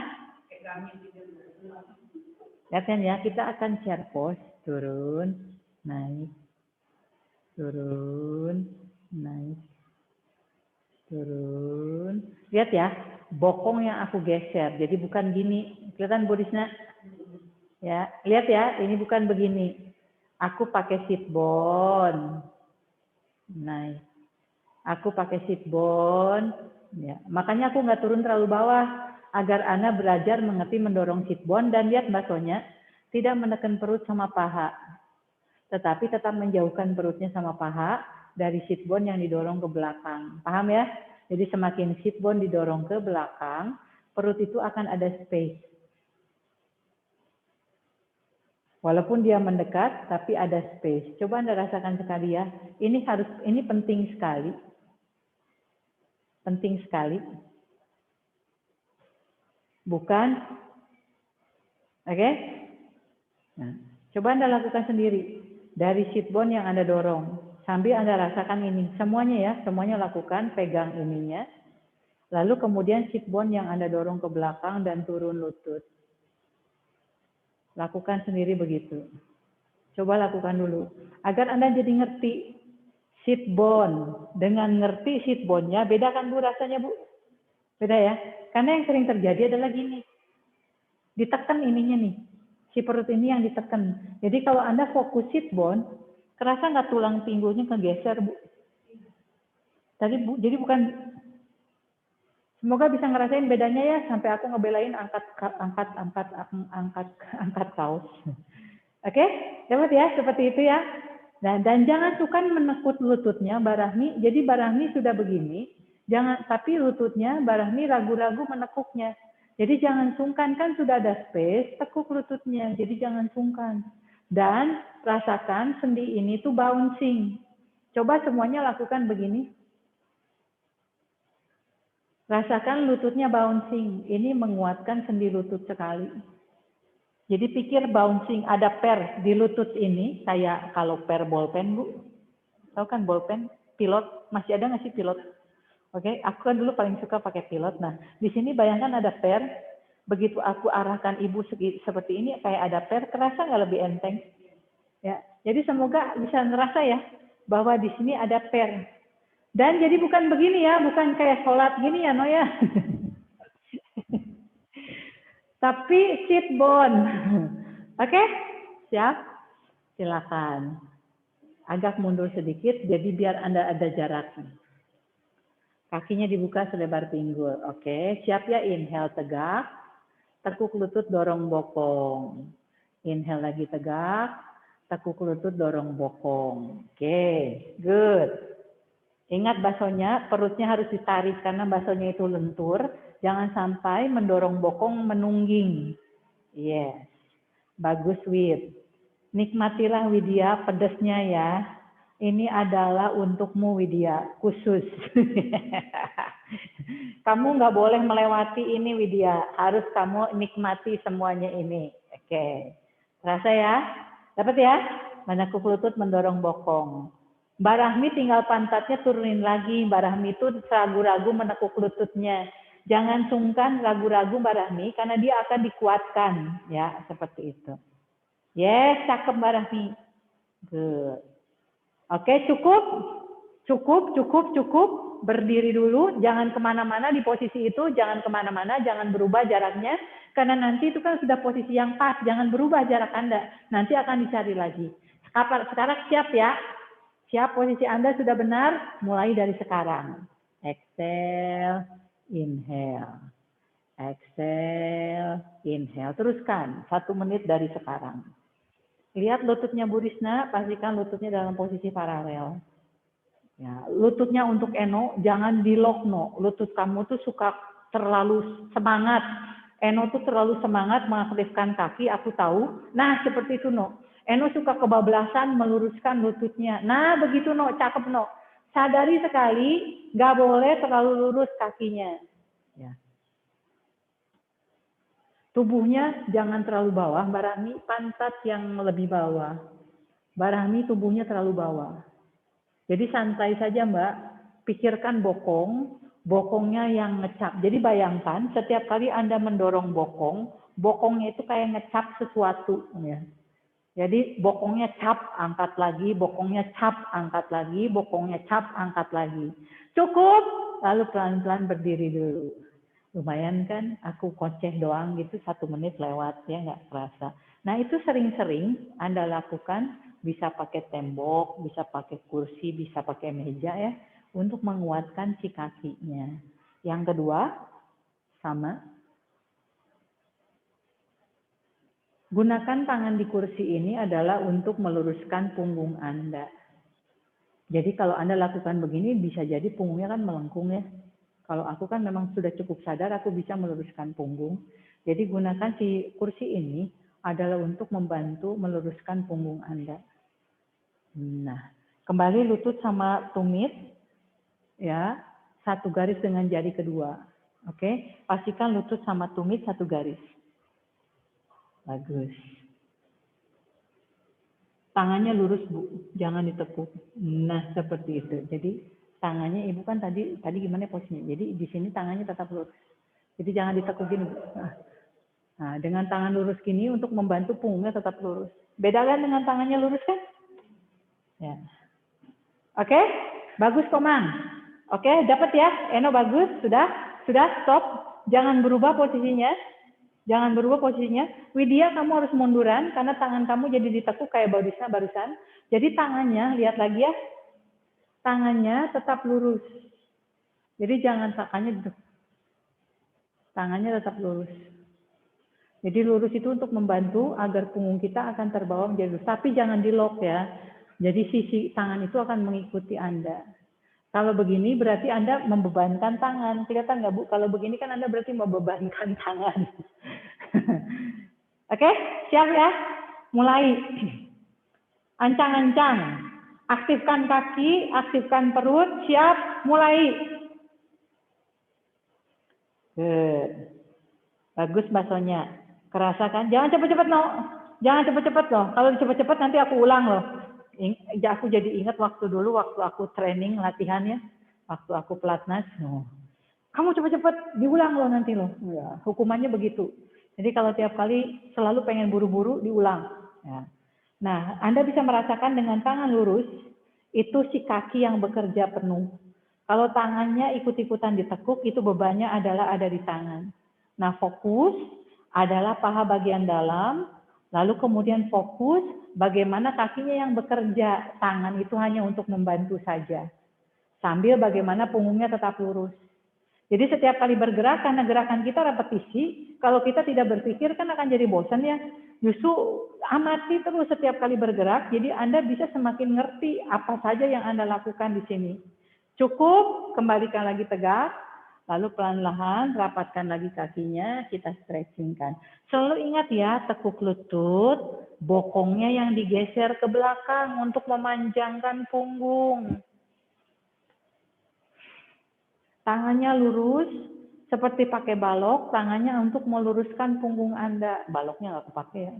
Lihatkan ya, kita akan share pose. Turun, naik. Turun, naik. Turun. Lihat ya, bokong yang aku geser. Jadi bukan gini. Kelihatan Bu Risna? Ya, lihat ya, ini bukan begini. Aku pakai sit bone. Naik. Aku pakai sit bone. Ya, makanya aku nggak turun terlalu bawah. Agar Anda belajar mengerti mendorong sit bone. Dan lihat Mbak Sonya, tidak menekan perut sama paha. Tetapi tetap menjauhkan perutnya sama paha dari sit bone yang didorong ke belakang. Paham ya? Jadi semakin sit bone didorong ke belakang, perut itu akan ada space. Walaupun dia mendekat, tapi ada space. Coba Anda rasakan sekali ya. Ini penting sekali. Penting sekali. Bukan? Oke? Nah, coba Anda lakukan sendiri. Dari sit bone yang Anda dorong. Sambil Anda rasakan ini. Semuanya ya, semuanya lakukan. Pegang ininya. Lalu kemudian sit bone yang Anda dorong ke belakang dan turun lutut. Lakukan sendiri begitu. Coba lakukan dulu. Agar Anda jadi ngerti sit bone. Dengan ngerti sit bone-nya, beda kan Bu rasanya Bu? Beda ya? Karena yang sering terjadi adalah gini. Ditekan ininya nih. Si perut ini yang ditekan. Jadi kalau Anda fokus sit bone, kerasa nggak tulang pinggulnya kegeser Bu? Jadi bukan, semoga bisa ngerasain bedanya ya, sampai aku ngebelain angkat kaos. Oke, dapat ya, seperti itu ya. Nah, dan jangan suka menekuk lututnya Mbak Rahmi. Jadi Mbak Rahmi sudah begini, tapi lututnya Mbak Rahmi ragu-ragu menekuknya. Jadi jangan sungkan, kan sudah ada space, tekuk lututnya. Jadi jangan sungkan. Dan rasakan sendi ini tuh bouncing. Coba semuanya lakukan begini. Rasakan lututnya bouncing. Ini menguatkan sendi lutut sekali. Jadi pikir bouncing, ada per di lutut ini, kayak kalau per bolpen Bu. Tahu kan bolpen? Pilot, masih ada nggak sih pilot? Oke, aku kan dulu paling suka pakai pilot. Nah, di sini bayangkan ada per. Begitu aku arahkan Ibu seperti ini, kayak ada per, kerasa nggak lebih enteng? Ya, jadi semoga bisa ngerasa ya, bahwa di sini ada per. Dan jadi bukan begini ya, bukan kayak sholat gini ya, No ya. Tapi sit bone. Oke? Siap? Silakan. Agak mundur sedikit, jadi biar Anda ada jaraknya. Kakinya dibuka selebar pinggul. Oke, siap ya? Inhale tegak. Tekuk lutut dorong bokong. Inhale lagi tegak. Tekuk lutut dorong bokong. Oke, good. Ingat basonya, perutnya harus ditarik karena basonya itu lentur. Jangan sampai mendorong bokong menungging. Yes. Bagus, Wid. Nikmatilah Widya pedesnya ya. Ini adalah untukmu Widya, khusus. Kamu nggak boleh melewati ini Widya. Harus kamu nikmati semuanya ini. Oke. Terasa ya? Dapat ya? Menekuk lutut mendorong bokong. Mbak Rahmi tinggal pantatnya turunin lagi. Mbak Rahmi itu ragu-ragu menekuk lututnya. Jangan sungkan ragu-ragu Mbak Rahmi karena dia akan dikuatkan. Ya, seperti itu. Yes, cakep Mbak Rahmi. Good. Oke, cukup. Cukup. Berdiri dulu. Jangan kemana-mana di posisi itu. Jangan kemana-mana. Jangan berubah jaraknya. Karena nanti itu kan sudah posisi yang pas. Jangan berubah jarak Anda. Nanti akan dicari lagi. Sekarang siap ya. Siap, posisi Anda sudah benar, mulai dari sekarang. Exhale, inhale. Exhale, inhale. Teruskan, 1 menit dari sekarang. Lihat lututnya Bu Risna, pastikan lututnya dalam posisi paralel. Ya, lututnya untuk Eno, jangan di-lock, No. Lutut kamu tuh suka terlalu semangat. Eno tuh terlalu semangat mengaktifkan kaki, aku tahu. Nah, seperti itu, No. Eno suka kebablasan meluruskan lututnya. Nah, begitu, No. Cakep, No. Sadari sekali, nggak boleh terlalu lurus kakinya. Ya. Tubuhnya jangan terlalu bawah, Mbak Rahmi. Pantat yang lebih bawah. Mbak Rahmi tubuhnya terlalu bawah. Jadi santai saja, Mbak. Pikirkan bokong, bokongnya yang ngecap. Jadi bayangkan, setiap kali Anda mendorong bokong, bokongnya itu kayak ngecap sesuatu. Ya. Jadi bokongnya cap, angkat lagi, bokongnya cap, angkat lagi, bokongnya cap, angkat lagi. Cukup, lalu pelan-pelan berdiri dulu. Lumayan kan, aku koceh doang gitu, 1 menit lewat, ya nggak terasa. Nah itu sering-sering Anda lakukan, bisa pakai tembok, bisa pakai kursi, bisa pakai meja ya, untuk menguatkan si kakinya. Yang kedua, sama. Gunakan tangan di kursi ini adalah untuk meluruskan punggung Anda. Jadi kalau Anda lakukan begini, bisa jadi punggungnya kan melengkung ya. Kalau aku kan memang sudah cukup sadar, aku bisa meluruskan punggung. Jadi gunakan si kursi ini adalah untuk membantu meluruskan punggung Anda. Nah, kembali lutut sama tumit, ya, 1 garis dengan jari kedua. Oke, pastikan lutut sama tumit 1 garis. Bagus. Tangannya lurus, Bu. Jangan ditekuk. Nah, seperti itu. Jadi, tangannya Ibu kan tadi gimana posisinya? Jadi, di sini tangannya tetap lurus. Jadi, jangan ditekukin, Bu. Nah, dengan tangan lurus gini untuk membantu punggungnya tetap lurus. Beda kan dengan tangannya lurus kan? Ya. Oke? Bagus, Komang. Oke, dapat ya? Eno bagus. Sudah, stop. Jangan berubah posisinya. Widya, kamu harus munduran karena tangan kamu jadi ditekuk kayak barusan. Jadi tangannya, lihat lagi ya. Tangannya tetap lurus. Jadi jangan tangannya tetap lurus. Jadi lurus itu untuk membantu agar punggung kita akan terbawa menjadi lurus. Tapi jangan di-lock ya. Jadi sisi tangan itu akan mengikuti Anda. Kalau begini berarti Anda membebankan tangan. Kelihatan nggak, Bu? Kalau begini kan Anda berarti membebankan tangan. Oke, siap ya? Mulai. Ancang-ancang. Aktifkan kaki, aktifkan perut. Siap, mulai. Good. Bagus basonya. Kerasa kan? Jangan cepet-cepet, No. Jangan cepet-cepet loh. Kalau cepet-cepet nanti aku ulang loh. Aku jadi ingat waktu aku training latihannya. Waktu aku pelatnas. No. Kamu cepet-cepet, diulang loh nanti loh. Ya, hukumannya begitu. Jadi kalau tiap kali selalu pengen buru-buru, diulang. Ya. Nah, Anda bisa merasakan dengan tangan lurus, itu si kaki yang bekerja penuh. Kalau tangannya ikut-ikutan ditekuk, itu bebannya adalah ada di tangan. Nah, fokus adalah paha bagian dalam, lalu kemudian fokus bagaimana kakinya yang bekerja. Tangan itu hanya untuk membantu saja. Sambil bagaimana punggungnya tetap lurus. Jadi setiap kali bergerak, karena gerakan kita repetisi, kalau kita tidak berpikir kan akan jadi bosan ya. Justru amati terus setiap kali bergerak, jadi Anda bisa semakin ngerti apa saja yang Anda lakukan di sini. Cukup, kembalikan lagi tegak, lalu pelan-pelan rapatkan lagi kakinya, kita stretchingkan. Selalu ingat ya, tekuk lutut, bokongnya yang digeser ke belakang untuk memanjangkan punggung. Tangannya lurus, seperti pakai balok, tangannya untuk meluruskan punggung Anda. Baloknya nggak kepake ya.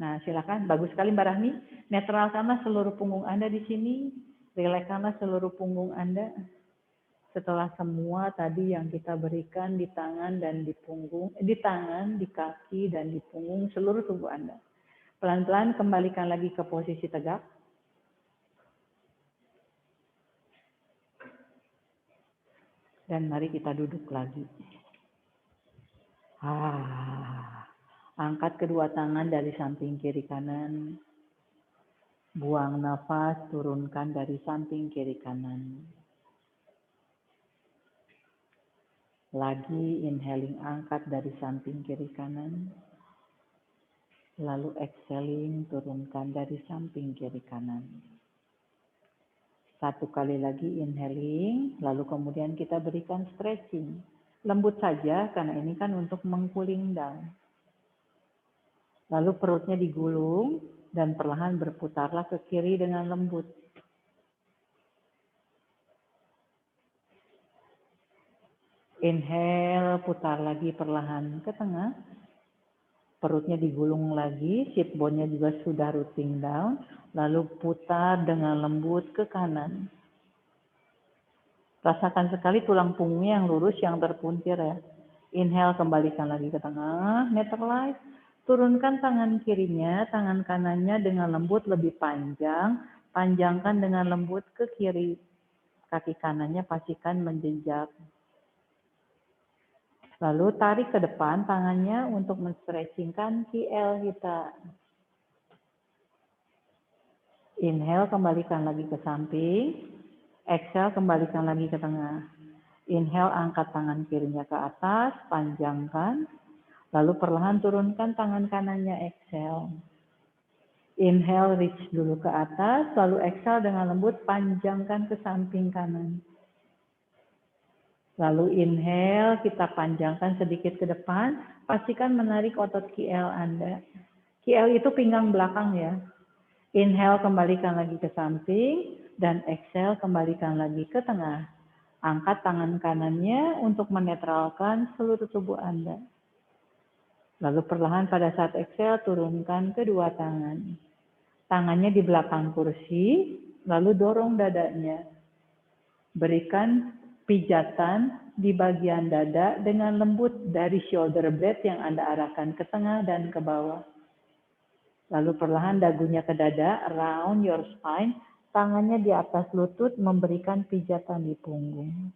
Nah, silakan. Bagus sekali Mbak Rahmi. Netralkanlah seluruh punggung Anda di sini. Rilekskanlah seluruh punggung Anda. Setelah semua tadi yang kita berikan di tangan dan di punggung, di tangan, di kaki, dan di punggung, seluruh tubuh Anda. Pelan-pelan kembalikan lagi ke posisi tegak. Dan mari kita duduk lagi. Angkat kedua tangan dari samping kiri kanan. Buang nafas, turunkan dari samping kiri kanan. Lagi inhaling, angkat dari samping kiri kanan. Lalu exhaling, turunkan dari samping kiri kanan. Satu kali lagi inhaling, lalu kemudian kita berikan stretching. Lembut saja, karena ini kan untuk meng-cooling down. Lalu perutnya digulung, dan perlahan berputarlah ke kiri dengan lembut. Inhale, putar lagi perlahan ke tengah. Perutnya digulung lagi, sit bone-nya juga sudah rooting down. Lalu putar dengan lembut ke kanan. Rasakan sekali tulang punggungnya yang lurus, yang terpuntir ya. Inhale, kembalikan lagi ke tengah, neutralize. Turunkan tangan kirinya, tangan kanannya dengan lembut lebih panjang. Panjangkan dengan lembut ke kiri. Kaki kanannya pastikan menjejak. Lalu tarik ke depan tangannya untuk men-stretchingkan QL kita. Inhale, kembalikan lagi ke samping. Exhale, kembalikan lagi ke tengah. Inhale, angkat tangan kirinya ke atas, panjangkan. Lalu perlahan turunkan tangan kanannya, exhale. Inhale, reach dulu ke atas, lalu exhale dengan lembut, panjangkan ke samping kanan. Lalu inhale, kita panjangkan sedikit ke depan, pastikan menarik otot QL Anda. QL itu pinggang belakang ya. Inhale, kembalikan lagi ke samping, dan exhale, kembalikan lagi ke tengah. Angkat tangan kanannya untuk menetralkan seluruh tubuh Anda. Lalu perlahan pada saat exhale, turunkan kedua tangan. Tangannya di belakang kursi, lalu dorong dadanya. Berikan pijatan di bagian dada dengan lembut dari shoulder blade yang Anda arahkan ke tengah dan ke bawah. Lalu perlahan dagunya ke dada, around your spine, tangannya di atas lutut memberikan pijatan di punggung.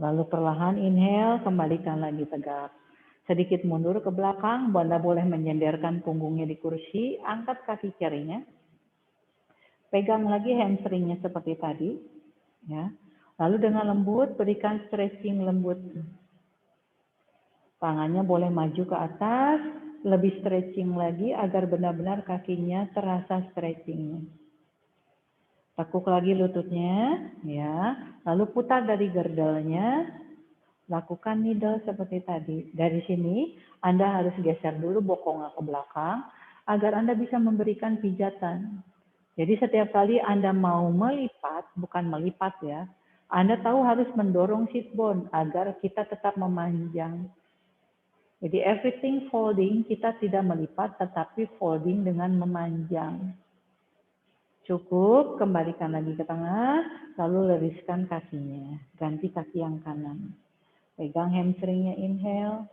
Lalu perlahan inhale, kembalikan lagi tegak. Sedikit mundur ke belakang, Anda boleh menyenderkan punggungnya di kursi, angkat kaki kirinya. Pegang lagi hamstringnya seperti tadi. Ya. Lalu dengan lembut, berikan stretching lembut. Tangannya boleh maju ke atas, lebih stretching lagi agar benar-benar kakinya terasa stretchingnya. Tekuk lagi lututnya, ya. Lalu putar dari girdle-nya, lakukan needle seperti tadi. Dari sini, Anda harus geser dulu bokongnya ke belakang, agar Anda bisa memberikan pijatan. Jadi setiap kali Anda mau melipat, bukan melipat ya, Anda tahu harus mendorong sit bone agar kita tetap memanjang. Jadi everything folding, kita tidak melipat tetapi folding dengan memanjang. Cukup, kembalikan lagi ke tengah, lalu luruskan kakinya. Ganti kaki yang kanan. Pegang hamstringnya, inhale,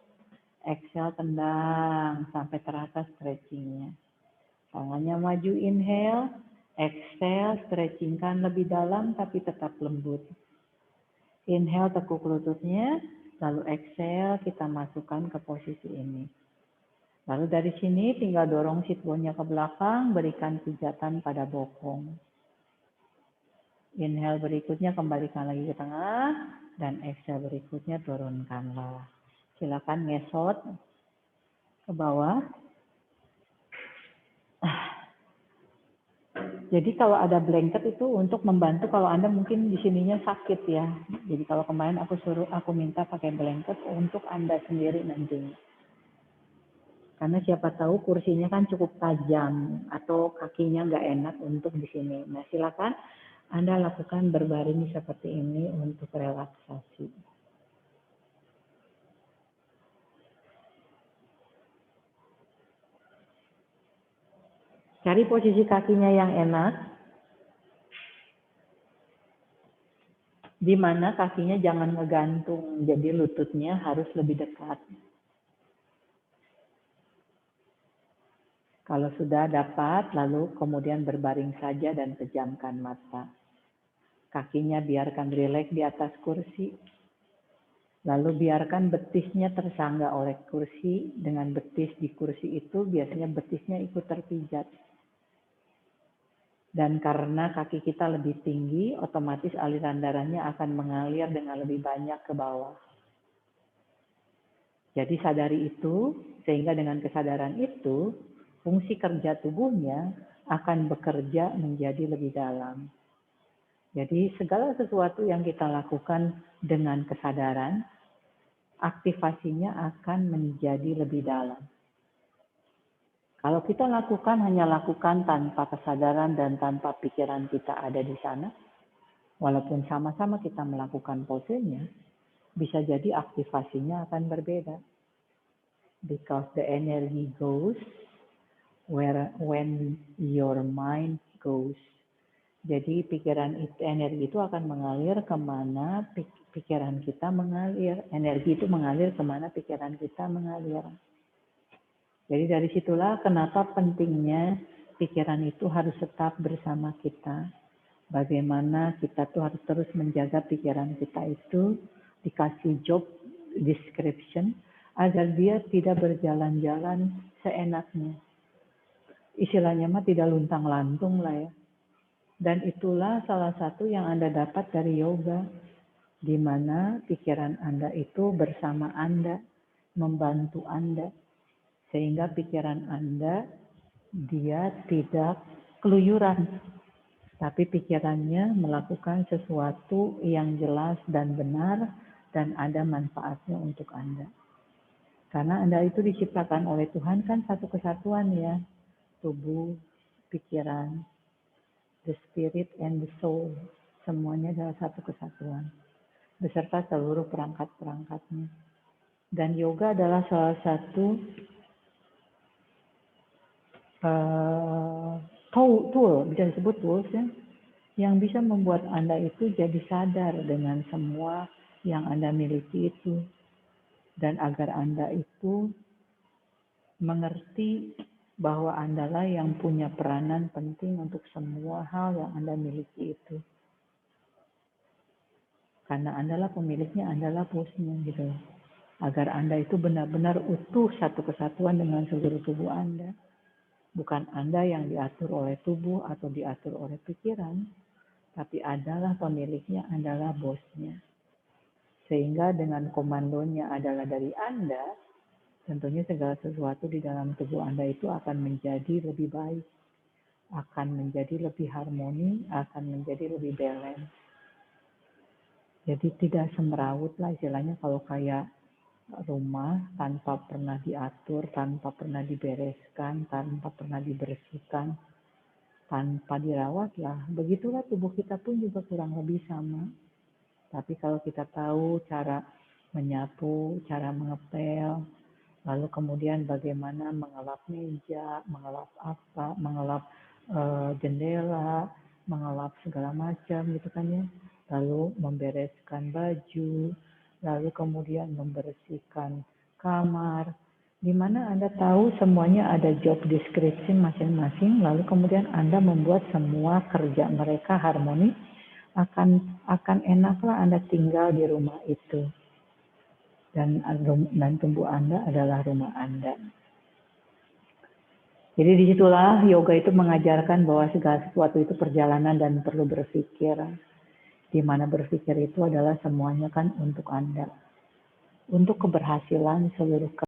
exhale, tendang sampai terasa stretchingnya. Tangannya maju, inhale, Exhale, stretchingkan lebih dalam tapi tetap lembut. Inhale, tekuk lututnya, lalu exhale, kita masukkan ke posisi ini. Lalu dari sini tinggal dorong sit bone-nya ke belakang, berikan pijatan pada bokong. Inhale berikutnya kembalikan lagi ke tengah, dan exhale berikutnya turunkanlah. Silakan ngesot ke bawah. Jadi kalau ada blanket itu untuk membantu kalau Anda mungkin di sininya sakit ya. Jadi kalau kemarin aku minta pakai blanket untuk Anda sendiri nanti. Karena siapa tahu kursinya kan cukup tajam atau kakinya nggak enak untuk di sini. Nah silakan Anda lakukan berbaring seperti ini untuk relaksasi. Cari posisi kakinya yang enak, di mana kakinya jangan ngegantung, jadi lututnya harus lebih dekat. Kalau sudah dapat, lalu kemudian berbaring saja dan pejamkan mata. Kakinya biarkan rileks di atas kursi. Lalu biarkan betisnya tersangga oleh kursi. Dengan betis di kursi itu biasanya betisnya ikut terpijat. Dan karena kaki kita lebih tinggi, otomatis aliran darahnya akan mengalir dengan lebih banyak ke bawah. Jadi sadari itu, sehingga dengan kesadaran itu, fungsi kerja tubuhnya akan bekerja menjadi lebih dalam. Jadi segala sesuatu yang kita lakukan dengan kesadaran, aktivasinya akan menjadi lebih dalam. Kalau kita hanya lakukan tanpa kesadaran dan tanpa pikiran kita ada di sana, walaupun sama-sama kita melakukan posenya, bisa jadi aktivasinya akan berbeda. Because the energy goes when your mind goes. Jadi energi itu akan mengalir kemana pikiran kita mengalir. Energi itu mengalir kemana pikiran kita mengalir. Jadi dari situlah kenapa pentingnya pikiran itu harus tetap bersama kita. Bagaimana kita tuh harus terus menjaga pikiran kita itu dikasih job description agar dia tidak berjalan-jalan seenaknya. Istilahnya mah tidak luntang-lantung lah ya. Dan itulah salah satu yang Anda dapat dari yoga, di mana pikiran Anda itu bersama Anda, membantu Anda. Sehingga pikiran Anda, dia tidak keluyuran. Tapi pikirannya melakukan sesuatu yang jelas dan benar, dan ada manfaatnya untuk Anda. Karena Anda itu diciptakan oleh Tuhan kan satu kesatuan ya, tubuh, pikiran, the spirit and the soul, semuanya adalah satu kesatuan, beserta seluruh perangkat-perangkatnya. Dan yoga adalah salah satu tool, bisa disebut tools ya, yang bisa membuat Anda itu jadi sadar dengan semua yang Anda miliki itu. Dan agar Anda itu mengerti bahwa Anda lah yang punya peranan penting untuk semua hal yang Anda miliki itu. Karena Anda lah pemiliknya, Anda lah bosnya gitu. Agar Anda itu benar-benar utuh satu kesatuan dengan seluruh tubuh Anda. Bukan Anda yang diatur oleh tubuh atau diatur oleh pikiran, tapi adalah pemiliknya, adalah bosnya. Sehingga dengan komandonya adalah dari Anda, tentunya segala sesuatu di dalam tubuh Anda itu akan menjadi lebih baik, akan menjadi lebih harmoni, akan menjadi lebih balance. Jadi tidak semrawut lah istilahnya kalau kayak rumah tanpa pernah diatur, tanpa pernah dibereskan, tanpa pernah dibersihkan, tanpa dirawat lah. Begitulah tubuh kita pun juga kurang lebih sama. Tapi kalau kita tahu cara menyapu, cara mengepel, lalu kemudian bagaimana mengelap meja, mengelap jendela, mengelap segala macam gitu kan ya. Lalu membereskan baju, lalu kemudian membersihkan kamar, di mana Anda tahu semuanya ada job description masing-masing, lalu kemudian Anda membuat semua kerja mereka harmoni, akan enaklah Anda tinggal di rumah itu. Dan tubuh Anda adalah rumah Anda. Jadi disitulah yoga itu mengajarkan bahwa segala sesuatu itu perjalanan dan perlu berpikir. Di mana berpikir itu adalah semuanya kan untuk Anda. Untuk keberhasilan seluruh